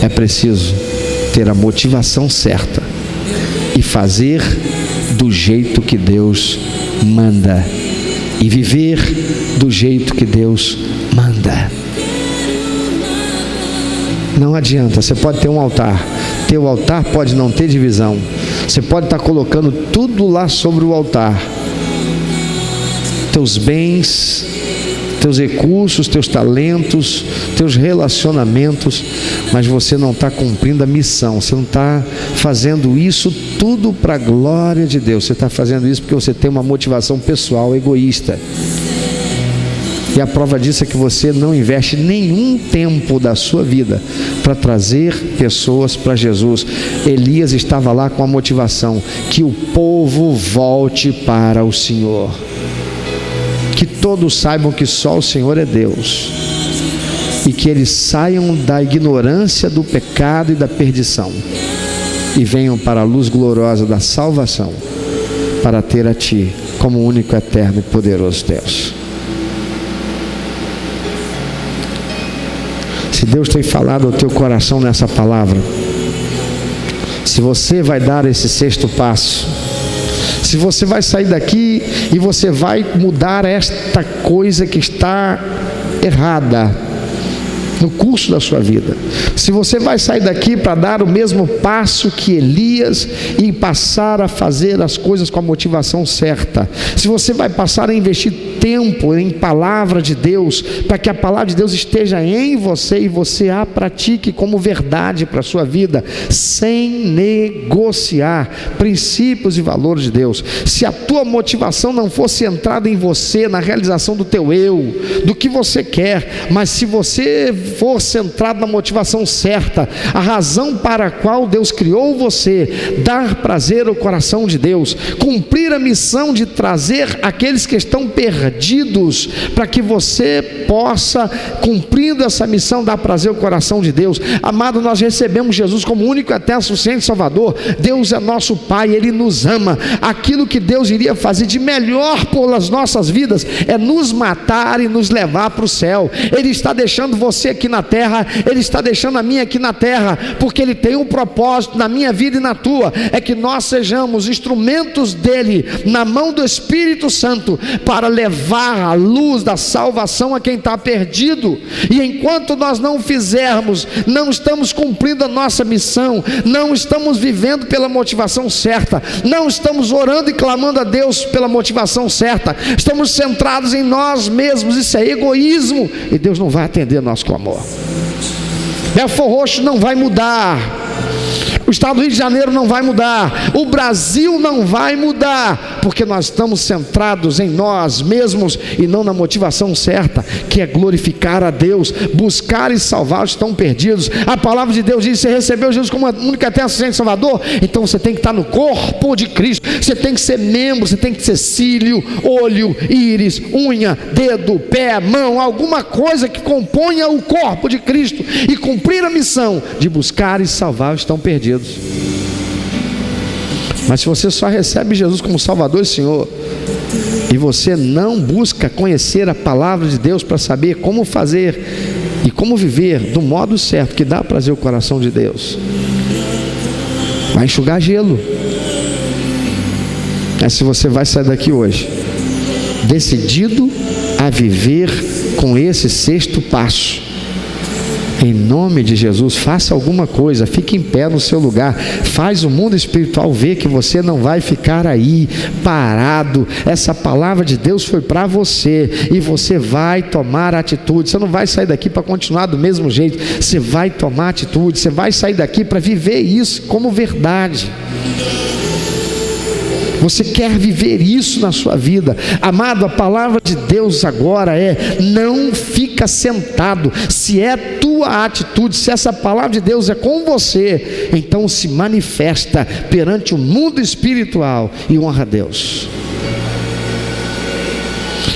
[SPEAKER 2] é preciso ter a motivação certa e fazer do jeito que Deus manda, e viver do jeito que Deus manda. Não adianta, você pode ter um altar, teu altar pode não ter divisão, você pode estar colocando tudo lá sobre o altar, teus bens, teus recursos, teus talentos, teus relacionamentos, mas você não está cumprindo a missão, você não está fazendo isso tudo para a glória de Deus, você está fazendo isso porque você tem uma motivação pessoal, egoísta. E a prova disso é que você não investe nenhum tempo da sua vida para trazer pessoas para Jesus. Elias estava lá com a motivação que o povo volte para o Senhor, que todos saibam que só o Senhor é Deus, e que eles saiam da ignorância do pecado e da perdição e venham para a luz gloriosa da salvação, para ter a Ti como único, eterno e poderoso Deus. Se Deus tem falado ao teu coração nessa palavra, se você vai dar esse 6º passo, se você vai sair daqui e você vai mudar esta coisa que está errada no curso da sua vida, se você vai sair daqui para dar o mesmo passo que Elias e passar a fazer as coisas com a motivação certa, se você vai passar a investir tempo em palavra de Deus, para que a palavra de Deus esteja em você e você a pratique como verdade para a sua vida, sem negociar princípios e valores de Deus, se a tua motivação não for centrada em você, na realização do teu eu, do que você quer, mas se você for centrado na motivação certa, a razão para a qual Deus criou você, dar prazer ao coração de Deus, cumprir a missão de trazer aqueles que estão perdidos, para que você possa, cumprindo essa missão, dar prazer ao coração de Deus. Amado, nós recebemos Jesus como único, eterno, suficiente Salvador. Deus é nosso Pai, Ele nos ama. Aquilo que Deus iria fazer de melhor pelas nossas vidas é nos matar e nos levar para o céu. Ele está deixando você aqui na terra, Ele está deixando a minha aqui na terra, porque Ele tem um propósito na minha vida e na tua, é que nós sejamos instrumentos dEle, na mão do Espírito Santo, para levar levar a luz da salvação a quem está perdido. E enquanto nós não fizermos, não estamos cumprindo a nossa missão, não estamos vivendo pela motivação certa, não estamos orando e clamando a Deus pela motivação certa, estamos centrados em nós mesmos. Isso é egoísmo, e Deus não vai atender nosso clamor. Belford Roxo não vai mudar, o estado do Rio de Janeiro não vai mudar, o Brasil não vai mudar, porque nós estamos centrados em nós mesmos e não na motivação certa, que é glorificar a Deus, buscar e salvar os que estão perdidos. A palavra de Deus diz: você recebeu Jesus como único eterno Senhor e Salvador, então você tem que estar no corpo de Cristo, você tem que ser membro, você tem que ser cílio, olho, íris, unha, dedo, pé, mão, alguma coisa que componha o corpo de Cristo, e cumprir a missão de buscar e salvar os que estão perdidos. Mas se você só recebe Jesus como Salvador e Senhor, e você não busca conhecer a palavra de Deus para saber como fazer e como viver do modo certo, que dá prazer ao coração de Deus, vai enxugar gelo. Mas se você vai sair daqui hoje decidido a viver com esse sexto passo, em nome de Jesus, faça alguma coisa, fique em pé no seu lugar, faz o mundo espiritual ver que você não vai ficar aí parado. Essa palavra de Deus foi para você, e você vai tomar atitude. Você não vai sair daqui para continuar do mesmo jeito, você vai tomar atitude, você vai sair daqui para viver isso como verdade. Você quer viver isso na sua vida? Amado, a palavra de Deus agora é: não fica sentado. Se é tua atitude, se essa palavra de Deus é com você, então se manifesta perante o mundo espiritual e honra a Deus.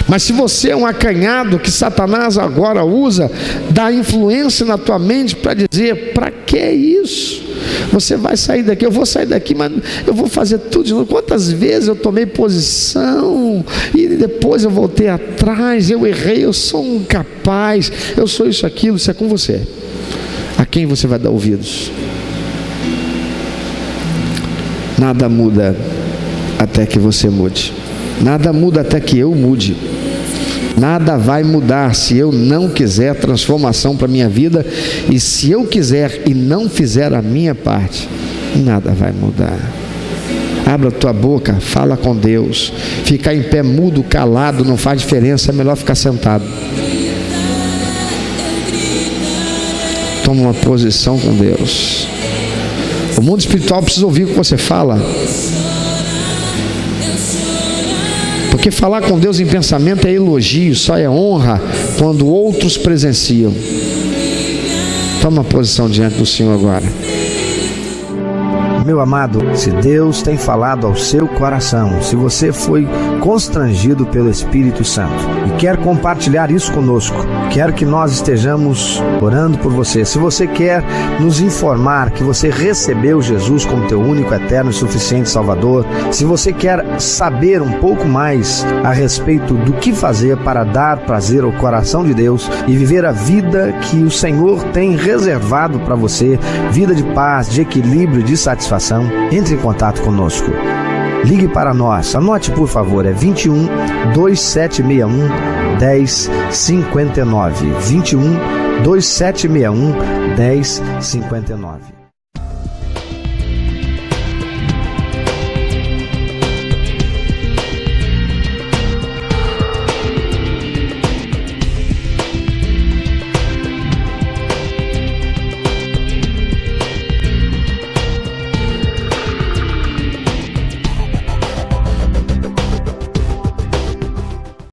[SPEAKER 2] Mas se você é um acanhado que Satanás agora usa, dá influência na tua mente para dizer: para que isso? Você vai sair daqui, eu vou sair daqui, mas eu vou fazer tudo de novo. Quantas vezes eu tomei posição e depois eu voltei atrás, eu errei, eu sou um incapaz, eu sou isso, aquilo. Isso é com você. A quem você vai dar ouvidos? Nada muda até que você mude. Nada muda até que eu mude. Nada vai mudar se eu não quiser transformação para a minha vida, e se eu quiser e não fizer a minha parte, nada vai mudar. Abra a tua boca, fala com Deus. Ficar em pé mudo, calado, não faz diferença, é melhor ficar sentado. Toma uma posição com Deus. O mundo espiritual precisa ouvir o que você fala, porque falar com Deus em pensamento é elogio, só é honra quando outros presenciam. Toma posição diante do Senhor agora.
[SPEAKER 3] Meu amado, se Deus tem falado ao seu coração, se você foi constrangido pelo Espírito Santo e quer compartilhar isso conosco, quero que nós estejamos orando por você. Se você quer nos informar que você recebeu Jesus como teu único, eterno e suficiente Salvador, se você quer saber um pouco mais a respeito do que fazer para dar prazer ao coração de Deus e viver a vida que o Senhor tem reservado para você, vida de paz, de equilíbrio, de satisfação, entre em contato conosco. Ligue para nós, anote por favor, é 21 2761 1059, 21 2761 1059.